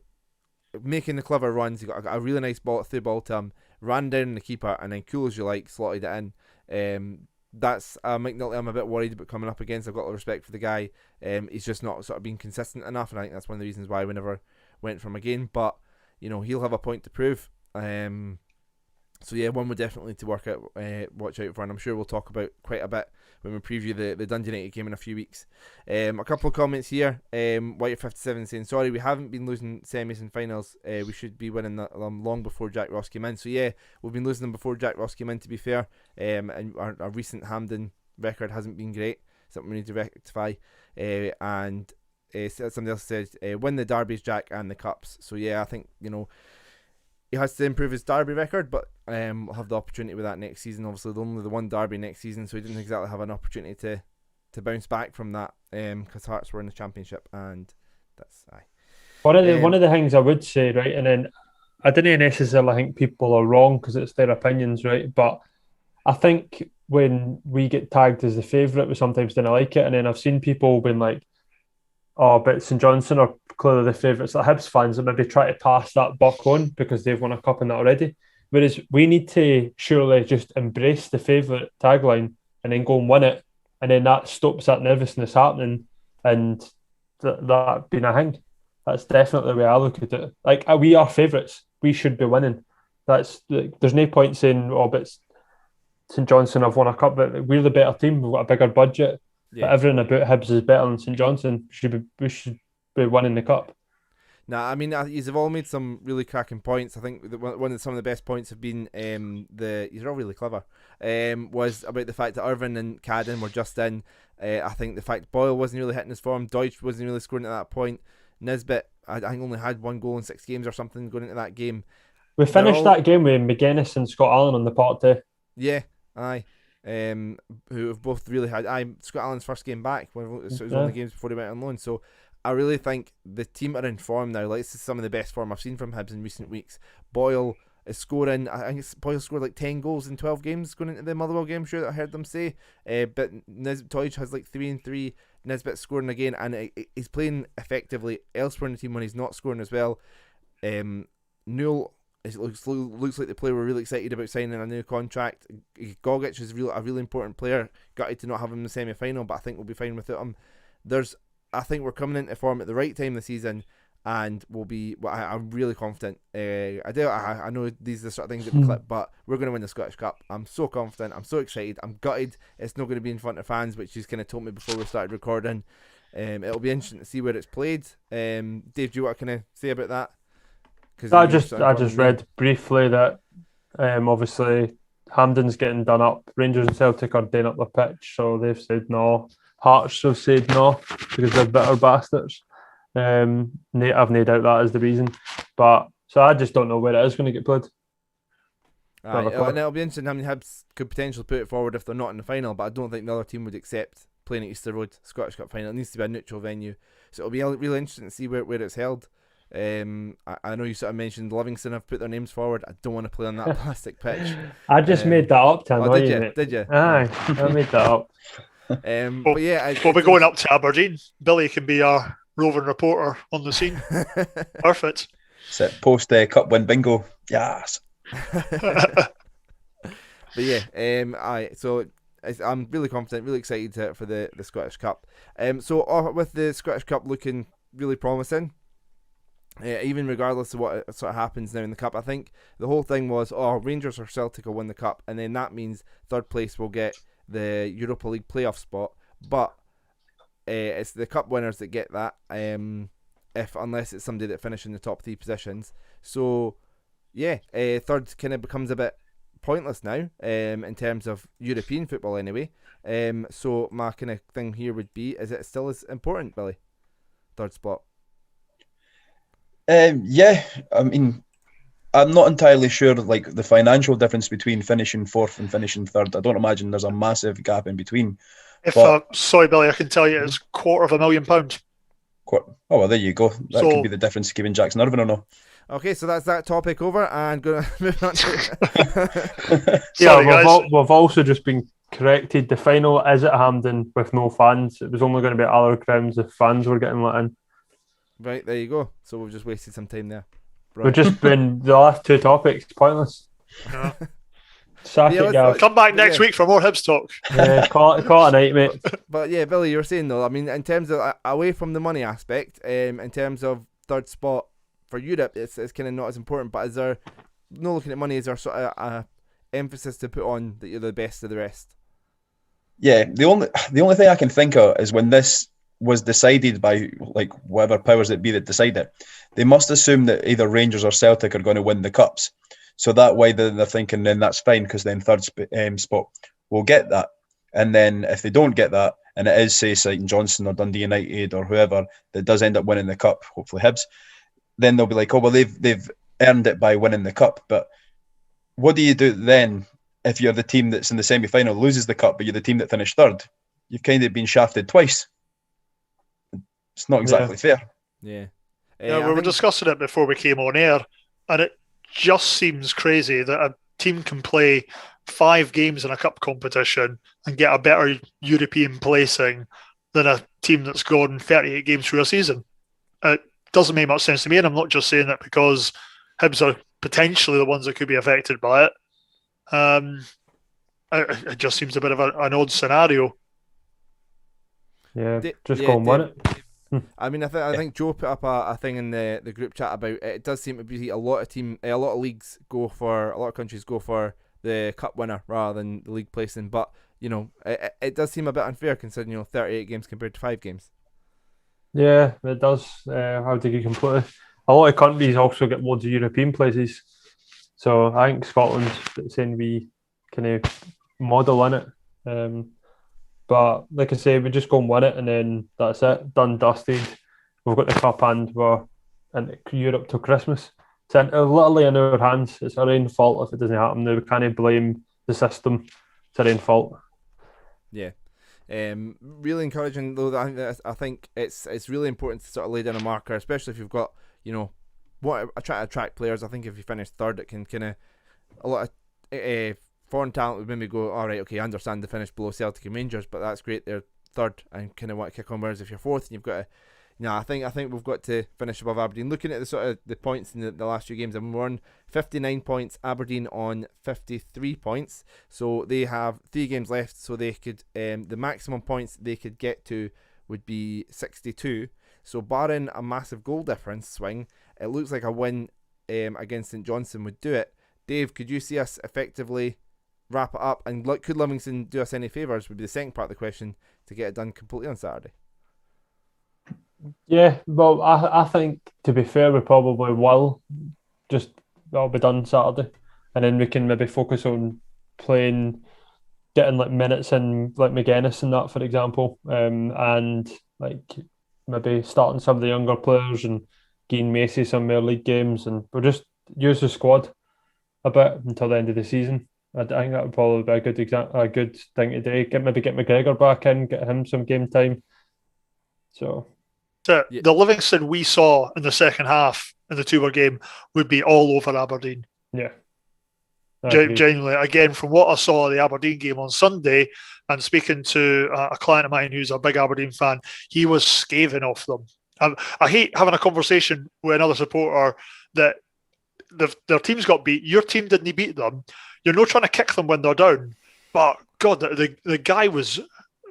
making the clever runs. He got a really nice through ball to him, ran down the keeper, and then cool as you like, slotted it in. That's McNulty I'm a bit worried about coming up against. I've got a lot of respect for the guy. He's just not sort of being consistent enough, and I think that's one of the reasons why we never went from again. But you know, he'll have a point to prove. So yeah, one would definitely to watch out for, and I'm sure we'll talk about quite a bit when we preview the Dundee United game in a few weeks. A couple of comments here. White57 saying, sorry, we haven't been losing semis and finals. We should be winning them long before Jack Ross came in. So yeah, we've been losing them before Jack Ross came in, to be fair. And our recent Hampden record hasn't been great. Something we need to rectify. And somebody else said, win the derbies, Jack, and the cups. So yeah, I think, you know, he has to improve his derby record, but we'll have the opportunity with that next season. Obviously, only the one derby next season, so he didn't exactly have an opportunity to bounce back from that because Hearts were in the Championship, and that's one of the things I would say, right, and then I didn't necessarily think people are wrong because it's their opinions, right, but I think when we get tagged as the favourite, we sometimes didn't like it, and then I've seen people being like, oh, but St Johnstone are clearly the favourites. Like Hibs fans that maybe try to pass that buck on because they've won a cup in that already. Whereas we need to surely just embrace the favourite tagline and then go and win it. And then that stops that nervousness happening and that being a thing. That's definitely the way I look at it. Like, we are favourites. We should be winning. There's no point saying, oh, but St Johnstone have won a cup, but we're the better team. We've got a bigger budget. Yeah. But everything about Hibs is better than St Johnstone. We should be winning the cup. Nah, I mean, you've all made some really cracking points. I think some of the best points have been you're all really clever. Was about the fact that Irvine and Cadden were just in. I think the fact Boyle wasn't really hitting his form, Deutsch wasn't really scoring at that point. Nisbet, I think only had 1 goal in 6 games or something going into that game. We finished that game with McGuinness and Scott Allen on the part too. Yeah, aye. Who have both really had Scott Allen's first game back, so it was only games before he went on loan. So I really think the team are in form now. Like, this is some of the best form I've seen from Hibs in recent weeks. Boyle is scoring. I think Boyle scored like 10 goals in 12 games going into the Motherwell game. Sure, that I heard them say. But Toij has like 3 and 3. Nisbet scoring again, and he's playing effectively elsewhere in the team when he's not scoring as well. Newell. It looks like the player we're really excited about signing a new contract. Gogic is a really important player. Gutted to not have him in the semi-final, but I think we'll be fine without him. I think we're coming into form at the right time this season, and we'll be. Well, I'm really confident. I know these are the sort of things that we clip, but we're going to win the Scottish Cup. I'm so confident. I'm so excited. I'm gutted. It's not going to be in front of fans, which he's kind of told me before we started recording. It'll be interesting to see where it's played. Dave, do you want to kind of say about that? I just read briefly that obviously Hampden's getting done up. Rangers and Celtic are doing up the pitch, so they've said no. Hearts have said no because they're bitter bastards. I've no doubt that is the reason. But so I just don't know where it is going to get played. And it'll be interesting how many Hibs could potentially put it forward if they're not in the final, but I don't think the other team would accept playing at Easter Road Scottish Cup final. It needs to be a neutral venue, so it'll be really interesting to see where it's held. I know you sort of mentioned Livingston have put their names forward. I don't want to play on that plastic pitch. I just made that up to annoy you. Did you? Aye, I made that up. But yeah, we'll be going up to Aberdeen. Billy can be our roving reporter on the scene. Perfect. Post cup win bingo. Yes. But yeah, so I'm really confident, really excited for the Scottish Cup. So with the Scottish Cup looking really promising, even regardless of what sort of happens now in the cup. I think the whole thing was, Rangers or Celtic will win the cup, and then that means third place will get the Europa League playoff spot. But it's the cup winners that get that, unless it's somebody that finishes in the top 3 positions. So yeah, third kind of becomes a bit pointless now, in terms of European football anyway. So my kind of thing here would be, is it still as important, Billy? Third spot. Yeah, I mean, I'm not entirely sure, like, the financial difference between finishing fourth and finishing third. I don't imagine there's a massive gap in between. Sorry, Billy, I can tell you it's £250,000. Oh, well, there you go. That So- could be the difference keeping Jackson Irvine or no. Okay, so that's that topic over, and going to move on to Sorry, we've, guys. we've also just been corrected. The final is at Hampden with no fans. It was only going to be at other grounds if fans were getting let in. right, there you go. So we've just wasted some time there. We've just been the last 2 topics pointless. Yeah. Sack Yeah, it, Gav. Come back next Yeah. week for more Hibs talk. Yeah, call it a night, mate. But yeah, Billy, you were saying though, I mean, in terms of away from the money aspect, in terms of third spot for Europe, it's kind of not as important. But is there, no looking at money, is there sort of a emphasis to put on that you're the best of the rest? Yeah, the only thing I can think of is when this was decided by, like, whatever powers that be that decide it, they must assume that either Rangers or Celtic are going to win the cups. So that way they're thinking, then that's fine, because then third spot will get that. And then if they don't get that, and it is, say, St Johnstone or Dundee United or whoever that does end up winning the cup, hopefully Hibs, then they'll be like, oh, well, they've earned it by winning the cup. But what do you do then if you're the team that's in the semi-final, loses the cup, but you're the team that finished third? You've kind of been shafted twice. It's not exactly fair. Yeah. Yeah, I we were think- discussing it before we came on air, and it just seems crazy that a team can play 5 games in a cup competition and get a better European placing than a team that's gone 38 games through a season. It doesn't make much sense to me, and I'm not just saying that because Hibs are potentially the ones that could be affected by it. It just seems a bit of an odd scenario. Yeah, just yeah, go and win it. I mean, I think Joe put up a thing in the group chat about it. It does seem to be a lot of leagues a lot of countries go for the cup winner rather than the league placing. But you know, it does seem a bit unfair considering 38 games compared to 5 games. Yeah, it does. How do you completely? A lot of countries also get loads of European places. So I think Scotland's saying we kind of model in it. But like I say, we just go and win it, and then that's it. Done, dusted. We've got the cup, and we're in Europe till Christmas. It's literally in our hands. It's our own fault if it doesn't happen. We can't blame the system. It's our own fault. Yeah. Really encouraging though. I think it's really important to sort of lay down a marker, especially if you've got what I try to attract players. I think if you finish third, it can kind of a lot of foreign talent would maybe go, all right, okay, I understand they finished below Celtic and Rangers, but that's great, they're third and kind of want to kick on. Whereas if you're fourth and you've got to, I think we've got to finish above Aberdeen. Looking at the sort of the points in the last few games, I mean, we're on 59 points, Aberdeen on 53 points, so they have 3 games left. So they could the maximum points they could get to would be 62. So barring a massive goal difference swing, it looks like a win against St Johnstone would do it. Dave, could you see us effectively wrap it up, and could Livingston do us any favours, would be the second part of the question, to get it done completely on Saturday? Yeah, well, I think, to be fair, we probably will. Just, that'll be done Saturday. And then we can maybe focus on playing, getting like minutes in, like McGuinness and that, for example. And like maybe starting some of the younger players and getting Macy some more league games. And we'll just use the squad a bit until the end of the season. I think that would probably be a good thing to do. Maybe get McGregor back in, get him some game time. So... The Livingston we saw in the second half in the Tuber game would be all over Aberdeen. Yeah. Genuinely, again, from what I saw of the Aberdeen game on Sunday, and speaking to a client of mine who's a big Aberdeen fan, he was scathing off them. I hate having a conversation with another supporter that their team's got beat. Your team didn't beat them. You're not trying to kick them when they're down. But God, the guy was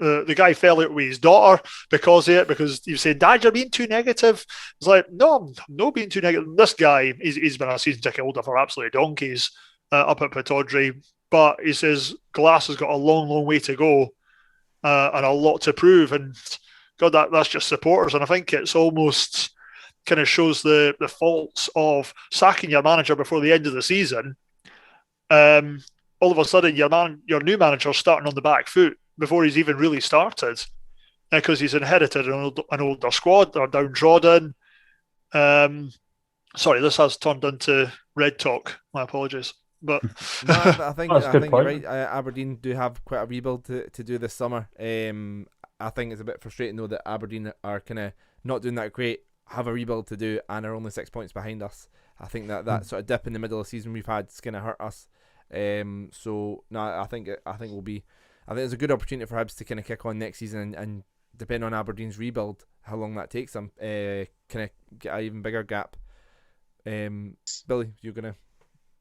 the guy fell out with his daughter because of it, because he was saying, Dad, you're being too negative. It's like, no, I'm not being too negative. This guy, he's been a season ticket holder for absolutely donkeys up at Pittodrie, but he says Glass has got a long, long way to go and a lot to prove. And God, that's just supporters. And I think it's almost kind of shows the faults of sacking your manager before the end of the season. All of a sudden, your new manager's starting on the back foot before he's even really started, because he's inherited an older squad. They're downtrodden. Sorry, this has turned into red talk. My apologies. But no, I think you're right. Aberdeen do have quite a rebuild to do this summer. I think it's a bit frustrating though that Aberdeen are kind of not doing that great, have a rebuild to do, and are only 6 points behind us. I think that sort of dip in the middle of the season we've had is going to hurt us. So no, I think we'll be. I think it's a good opportunity for Hibs to kind of kick on next season and depending on Aberdeen's rebuild, how long that takes them, kind of get an even bigger gap. Billy, you're gonna.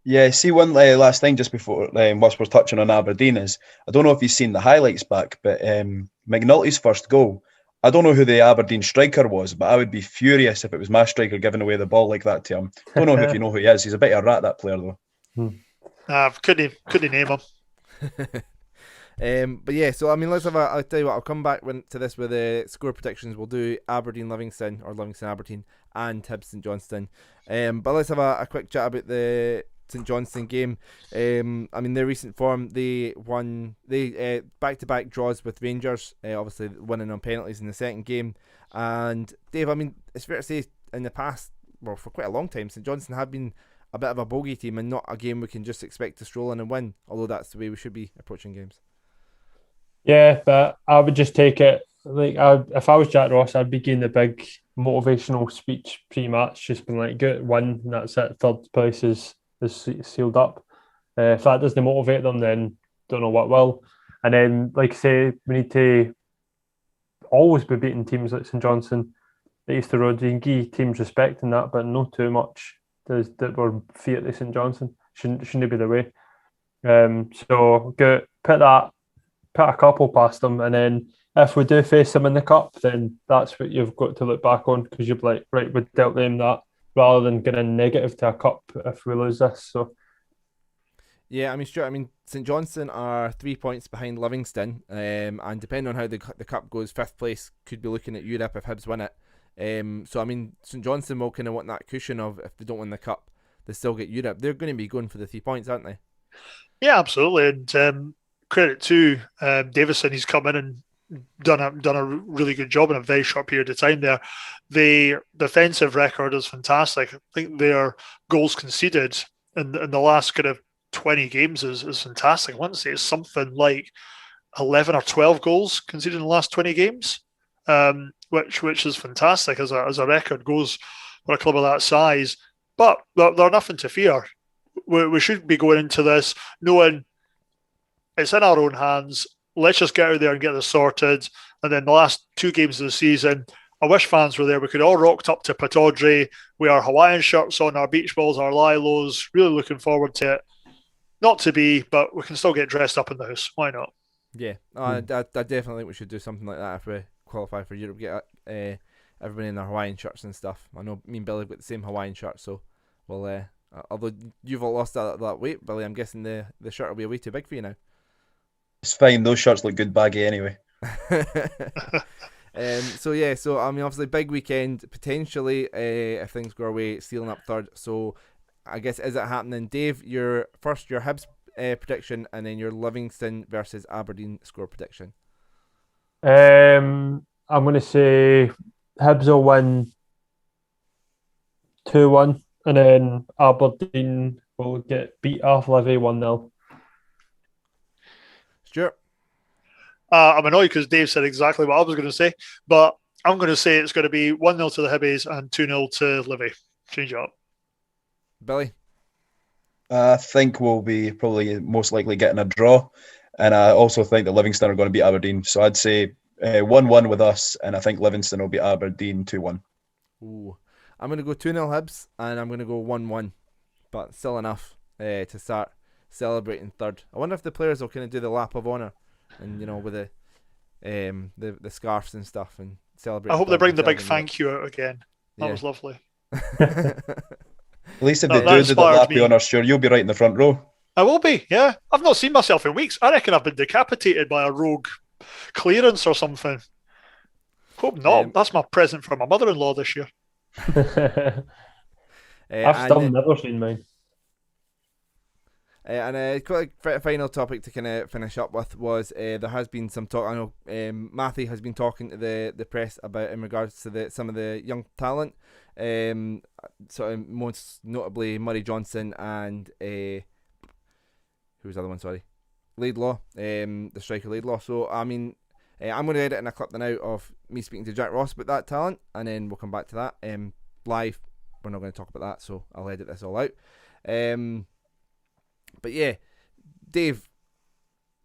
Yeah, see one last thing just before whilst we're touching on Aberdeen is, I don't know if you've seen the highlights back, but McNulty's first goal, I don't know who the Aberdeen striker was, but I would be furious if it was my striker giving away the ball like that to him. Don't know if you know who he is. He's a bit of a rat, that player though. Couldn't name him. But yeah, so I mean, I'll tell you what, I'll come back to this with the score predictions. We'll do Aberdeen Livingston or Livingston Aberdeen and Hibs St Johnstone. But let's have a quick chat about the St Johnstone game. I mean, their recent form, they won back-to-back draws with Rangers, obviously winning on penalties in the second game. And Dave, I mean, it's fair to say in the past, well, for quite a long time, St Johnstone have been a bit of a bogey team and not a game we can just expect to stroll in and win, although that's the way we should be approaching games. Yeah, but I would just take it, like, if I was Jack Ross, I'd be giving the big motivational speech pre-match, just being like, good, win, and that's it, third place is sealed up. If that doesn't motivate them, then don't know what will. And then, like I say, we need to always be beating teams like St Johnstone, the Easter Road. You can give teams respect in that, but not too much. That we're feet at St Johnstone shouldn't be the way. So put a couple past them, and then if we do face them in the cup, then that's what you've got to look back on, because you'll be like, right, we dealt them that, rather than getting negative to a cup if we lose this. So yeah, I mean, Stuart, St Johnstone are 3 points behind Livingston, and depending on how the cup goes, fifth place could be looking at Europe if Hibs win it. So I mean, St Johnstone will kind of want that cushion of, if they don't win the cup, they still get Europe. They're going to be going for the 3 points, aren't they? Yeah, absolutely. And credit to Davison, he's come in and done a really good job in a very short period of time there. The defensive record is fantastic. I think their goals conceded in the last kind of 20 games is fantastic. I want to say it's something like 11 or 12 goals conceded in the last 20 games, which is fantastic as a record goes for a club of that size. But they're nothing to fear. We should be going into this knowing it's in our own hands. Let's just get out there and get this sorted. And then the last 2 games of the season, I wish fans were there. We could all rocked up to Pittodrie with our Hawaiian shirts on, our beach balls, our lilos. Really looking forward to it. Not to be, but we can still get dressed up in the house. Why not? Yeah, I definitely think we should do something like that if we qualify for Europe. Get everybody in their Hawaiian shirts and stuff. I know me and Billy have got the same Hawaiian shirt, so we'll. Although you've all lost that weight, Billy, I'm guessing the shirt will be way too big for you now. It's fine. Those shirts look good baggy anyway. So I mean, obviously big weekend potentially if things go away, sealing up third. So I guess, is it happening? Dave, your Hibs prediction, and then your Livingston versus Aberdeen score prediction. I'm going to say Hibs will win 2-1, and then Aberdeen will get beat off Livy 1-0. Stuart? I'm annoyed because Dave said exactly what I was going to say, but I'm going to say it's going to be 1-0 to the Hibbies and 2-0 to Livy. Change it up. Billy? I think we'll be probably most likely getting a draw, and I also think that Livingston are going to beat Aberdeen. So I'd say 1-1 with us, and I think Livingston will beat Aberdeen 2-1. Ooh, I'm going to go 2-0 Hibs, and I'm going to go 1-1, but still enough to start celebrating third. I wonder if the players will kind of do the lap of honour, and with the scarves and stuff and celebrate. I hope they bring the big themselves thank you out again. That Yeah. was lovely. At least if No, they that do the inspired Lappy me. honour, sure, you'll be right in the front row. I will be, yeah. I've not seen myself in weeks. I reckon I've been decapitated by a rogue clearance or something. Hope not. That's my present for my mother-in-law this year. I've still never seen mine. And quite a final topic to kind of finish up with was there has been some talk. I know Matthew has been talking to the press about in regards to some of the young talent, sort of most notably Murray Johnson and who was the other one? Sorry, Laidlaw, the striker Laidlaw. So I mean, I'm going to edit in a clip now of me speaking to Jack Ross about that talent, and then we'll come back to that live. We're not going to talk about that, so I'll edit this all out. But yeah, Dave,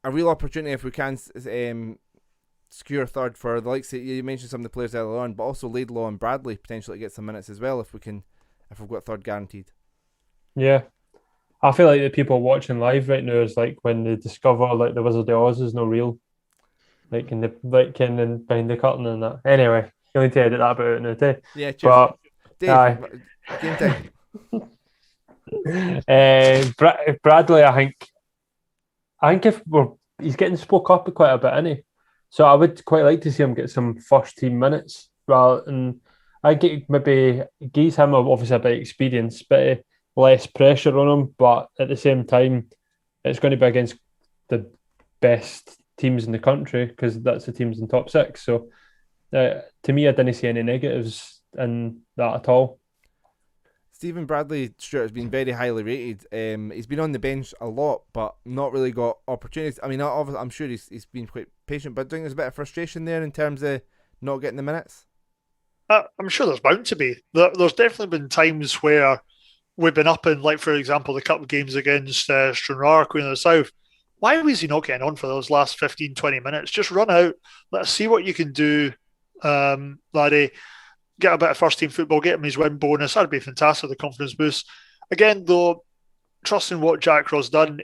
a real opportunity if we can secure third for the likes of, you mentioned some of the players earlier on, but also Laidlaw and Bradley potentially get some minutes as well if we've got third guaranteed. Yeah, I feel like the people watching live right now is like when they discover like the Wizard of Oz is no real, like behind the curtain and that. Anyway, you need to edit that bit out now too. Yeah, cheers. But Dave, game time. Bradley, I think he's getting spoke up quite a bit, isn't he? So I would quite like to see him get some first team minutes rather than I get maybe gives him obviously a bit of experience, bit less pressure on him, but at the same time, it's going to be against the best teams in the country because that's the teams in top six. So to me, I didn't see any negatives in that at all. Stephen Bradley Stewart has been very highly rated. He's been on the bench a lot, but not really got opportunities. I mean, I'm sure he's been quite patient, but there's a bit of frustration there in terms of not getting the minutes. I'm sure there's bound to be. There's definitely been times where we've been up in, like, for example, the couple of games against Stranraer, Queen of the South. Why was he not getting on for those last 15, 20 minutes? Just run out. Let's see what you can do, laddie. Get a bit of first-team football, get him his win bonus. That'd be fantastic, the confidence boost. Again, though, trusting what Jack Ross done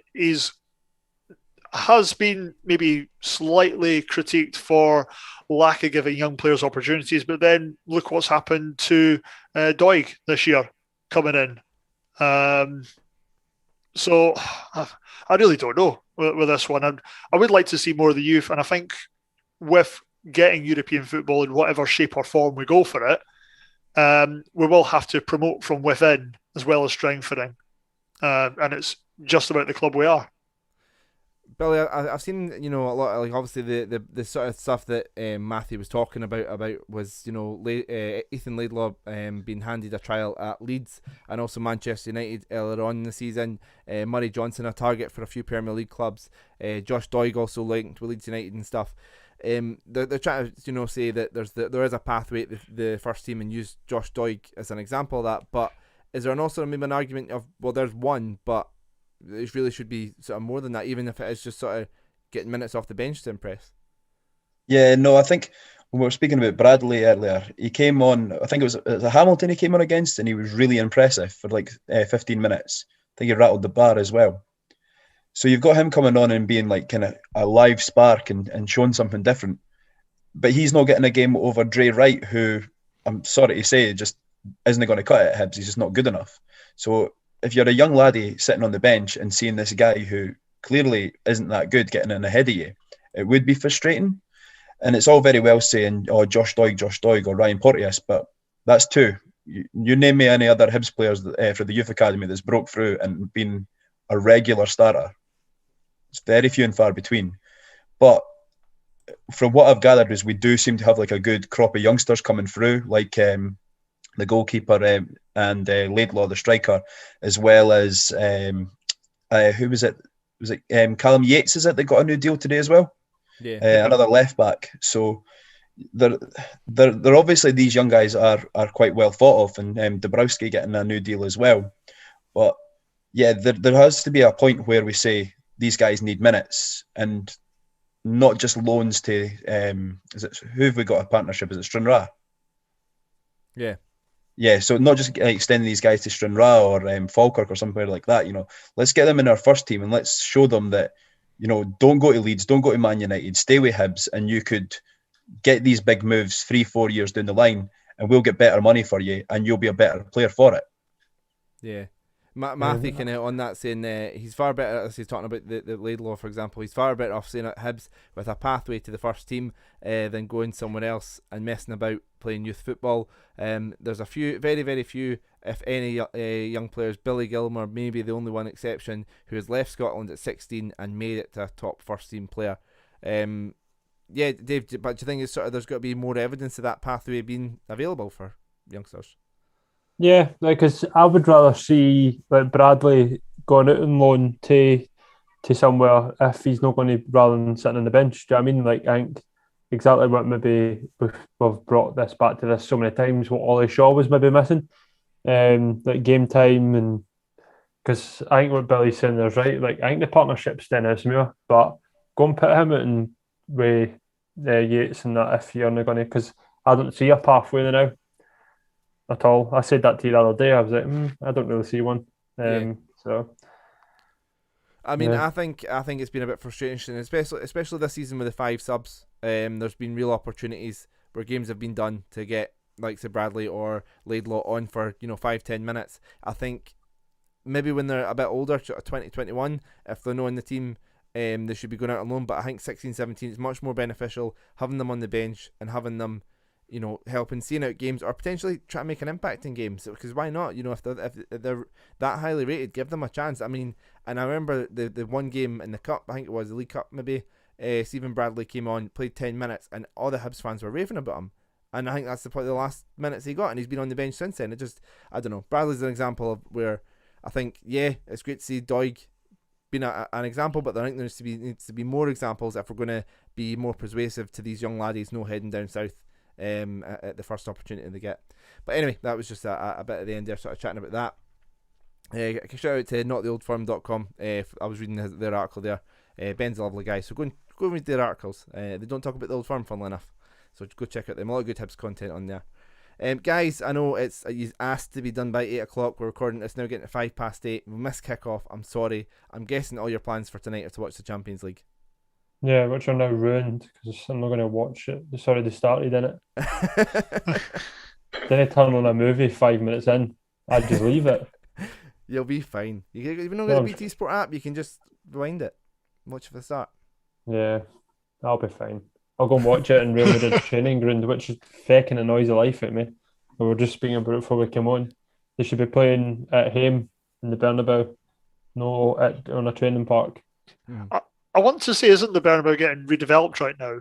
has been maybe slightly critiqued for lack of giving young players opportunities, but then look what's happened to Doig this year coming in. So I really don't know with this one. I would like to see more of the youth, and I think with getting European football in whatever shape or form we go for it, we will have to promote from within as well as strengthening. And it's just about the club we are. Billy, I've seen, a lot of, like, obviously the sort of stuff that Matthew was talking about was, Ethan Laidlaw being handed a trial at Leeds and also Manchester United earlier on in the season. Murray Johnson a target for a few Premier League clubs. Josh Doig also linked with Leeds United and stuff. They're trying to say that there is a pathway at the first team and use Josh Doig as an example of that. But is there also maybe an argument of, well, there's one, but it really should be sort of more than that, even if it is just sort of getting minutes off the bench to impress? Yeah, no, I think when we were speaking about Bradley earlier, he came on, I think it was Hamilton he came on against, and he was really impressive for like 15 minutes. I think he rattled the bar as well. So you've got him coming on and being like kind of a live spark and showing something different. But he's not getting a game over Dre Wright, who, I'm sorry to say, just isn't going to cut it at Hibs. He's just not good enough. So if you're a young laddie sitting on the bench and seeing this guy who clearly isn't that good getting in ahead of you, it would be frustrating. And it's all very well saying, oh, Josh Doig or Ryan Porteous, but that's two. You name me any other Hibs players for the youth academy that's broke through and been a regular starter. It's very few and far between. But from what I've gathered is we do seem to have like a good crop of youngsters coming through, like the goalkeeper and Laidlaw, the striker, as well as who was it? Was it Callum Yates? Is it that got a new deal today as well? Yeah, another left back. So they're obviously, these young guys are quite well thought of, and Dabrowski getting a new deal as well. But yeah, there has to be a point where we say these guys need minutes and not just loans to who have we got a partnership? Is it Stranraer? Yeah, so not just extending these guys to Stranraer or Falkirk or somewhere like that. Let's get them in our first team and let's show them that don't go to Leeds, don't go to Man United, stay with Hibs, and you could get these big moves 3-4 years down the line, and we'll get better money for you, and you'll be a better player for it. Yeah. Matthew kind of on that saying he's far better, as he's talking about the Laidlaw, for example, he's far better off staying at Hibs with a pathway to the first team than going somewhere else and messing about playing youth football. There's a few, very, very few, if any, young players. Billy Gilmore, maybe the only one exception, who has left Scotland at 16 and made it to a top first team player. Yeah, Dave, but do you think it's there's got to be more evidence of that pathway being available for youngsters? Yeah, because I would rather see like Bradley going out on loan to somewhere if he's not going to, rather than sitting on the bench. Do you know what I mean? Like, I think exactly what maybe we've brought this back to this so many times, what Ollie Shaw was maybe missing, like game time, and because I think what Billy's saying there is right. Like, I think the partnership's then is more, but go and put him out and with Yates and that if you're not going to, because I don't see a pathway there now at all. I said that to you the other day. I was like, I don't really see one. So, I mean, yeah. I think it's been a bit frustrating, especially this season with the 5 subs. There's been real opportunities where games have been done to get like say Bradley or Laidlaw on for 5-10 minutes. I think maybe when they're a bit older, 2021, if they're not in the team, they should be going out on loan. But I think 16-17 is much more beneficial having them on the bench and having them helping seeing out games or potentially try to make an impact in games, because why not? If they're that highly rated, give them a chance. I mean, and I remember the one game in the Cup, I think it was the League Cup maybe, Stephen Bradley came on, played 10 minutes and all the Hibs fans were raving about him, and I think that's the last minutes he got, and he's been on the bench since then. I don't know, Bradley's an example of where I think it's great to see Doig being an example, but I think there needs to be more examples if we're going to be more persuasive to these young laddies heading down south at the first opportunity they get. But anyway, that was just a bit at the end there, sort of chatting about that. Shout out to nottheoldfirm.com. I was reading their article there. Ben's a lovely guy, so go and read their articles. They don't talk about the Old Firm, funnily enough, so go check out them. A lot of good Hibs content on there. Guys, I know it's asked to be done by 8 o'clock. We're recording this now, getting to 8:05. We missed kick-off. I'm sorry. I'm guessing all your plans for tonight are to watch the Champions League. Yeah, which are now ruined because I'm not going to watch it. It's already started, innit? Then I turn on a movie 5 minutes in. I'd just leave it. You'll be fine. You've not got a BT Sport app. You can just rewind it. Watch from the start. Yeah, I'll be fine. I'll go and watch it in Real Madrid training ground, which is fecking annoys the life out of me. We were just speaking about it before we came on. They should be playing at home in the Bernabeu, on a training park. I want to say, isn't the Bernabeu getting redeveloped right now?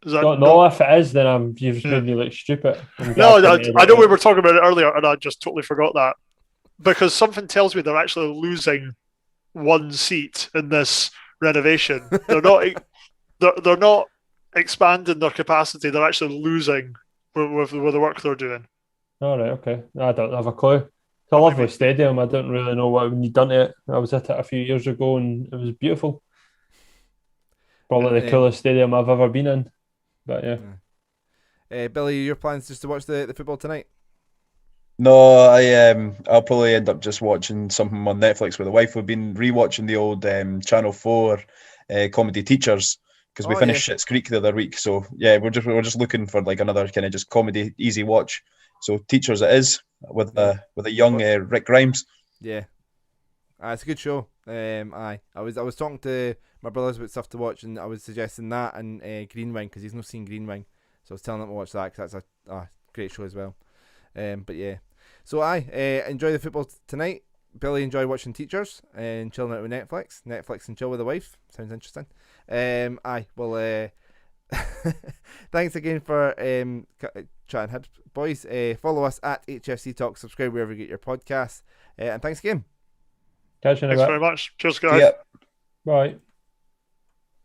Is that no, if it is, then you've just made me look stupid. No, I know we were talking about it earlier, and I just totally forgot that. Because something tells me they're actually losing one seat in this renovation. They're not expanding their capacity. They're actually losing with the work they're doing. All right, okay. I don't have a clue. It's a lovely stadium. I don't really know what when you've done it. I was at it a few years ago, and it was beautiful. Probably the coolest stadium I've ever been in. But yeah. Billy, your plans just to watch the football tonight? No, I'll probably end up just watching something on Netflix with the wife. We've been rewatching the old Channel 4 comedy Teachers because we finished Schitt's Creek the other week. So yeah, we're just looking for like another kind of just comedy easy watch. So Teachers it is with a young Rick Grimes. Yeah, it's a good show. I was talking to my brothers about stuff to watch, and I was suggesting that and Green Wing because he's not seen Green Wing, so I was telling him to watch that because that's a great show as well. But yeah, so enjoy the football tonight. Billy, enjoy watching Teachers and chilling out with Netflix and chill with the wife. Sounds interesting. Thanks again for chatting Hibs, boys. Follow us at HFC Talk. Subscribe wherever you get your podcasts. And thanks again. Catch you in a bit. Thanks very much. Cheers, guys. Yeah. Bye.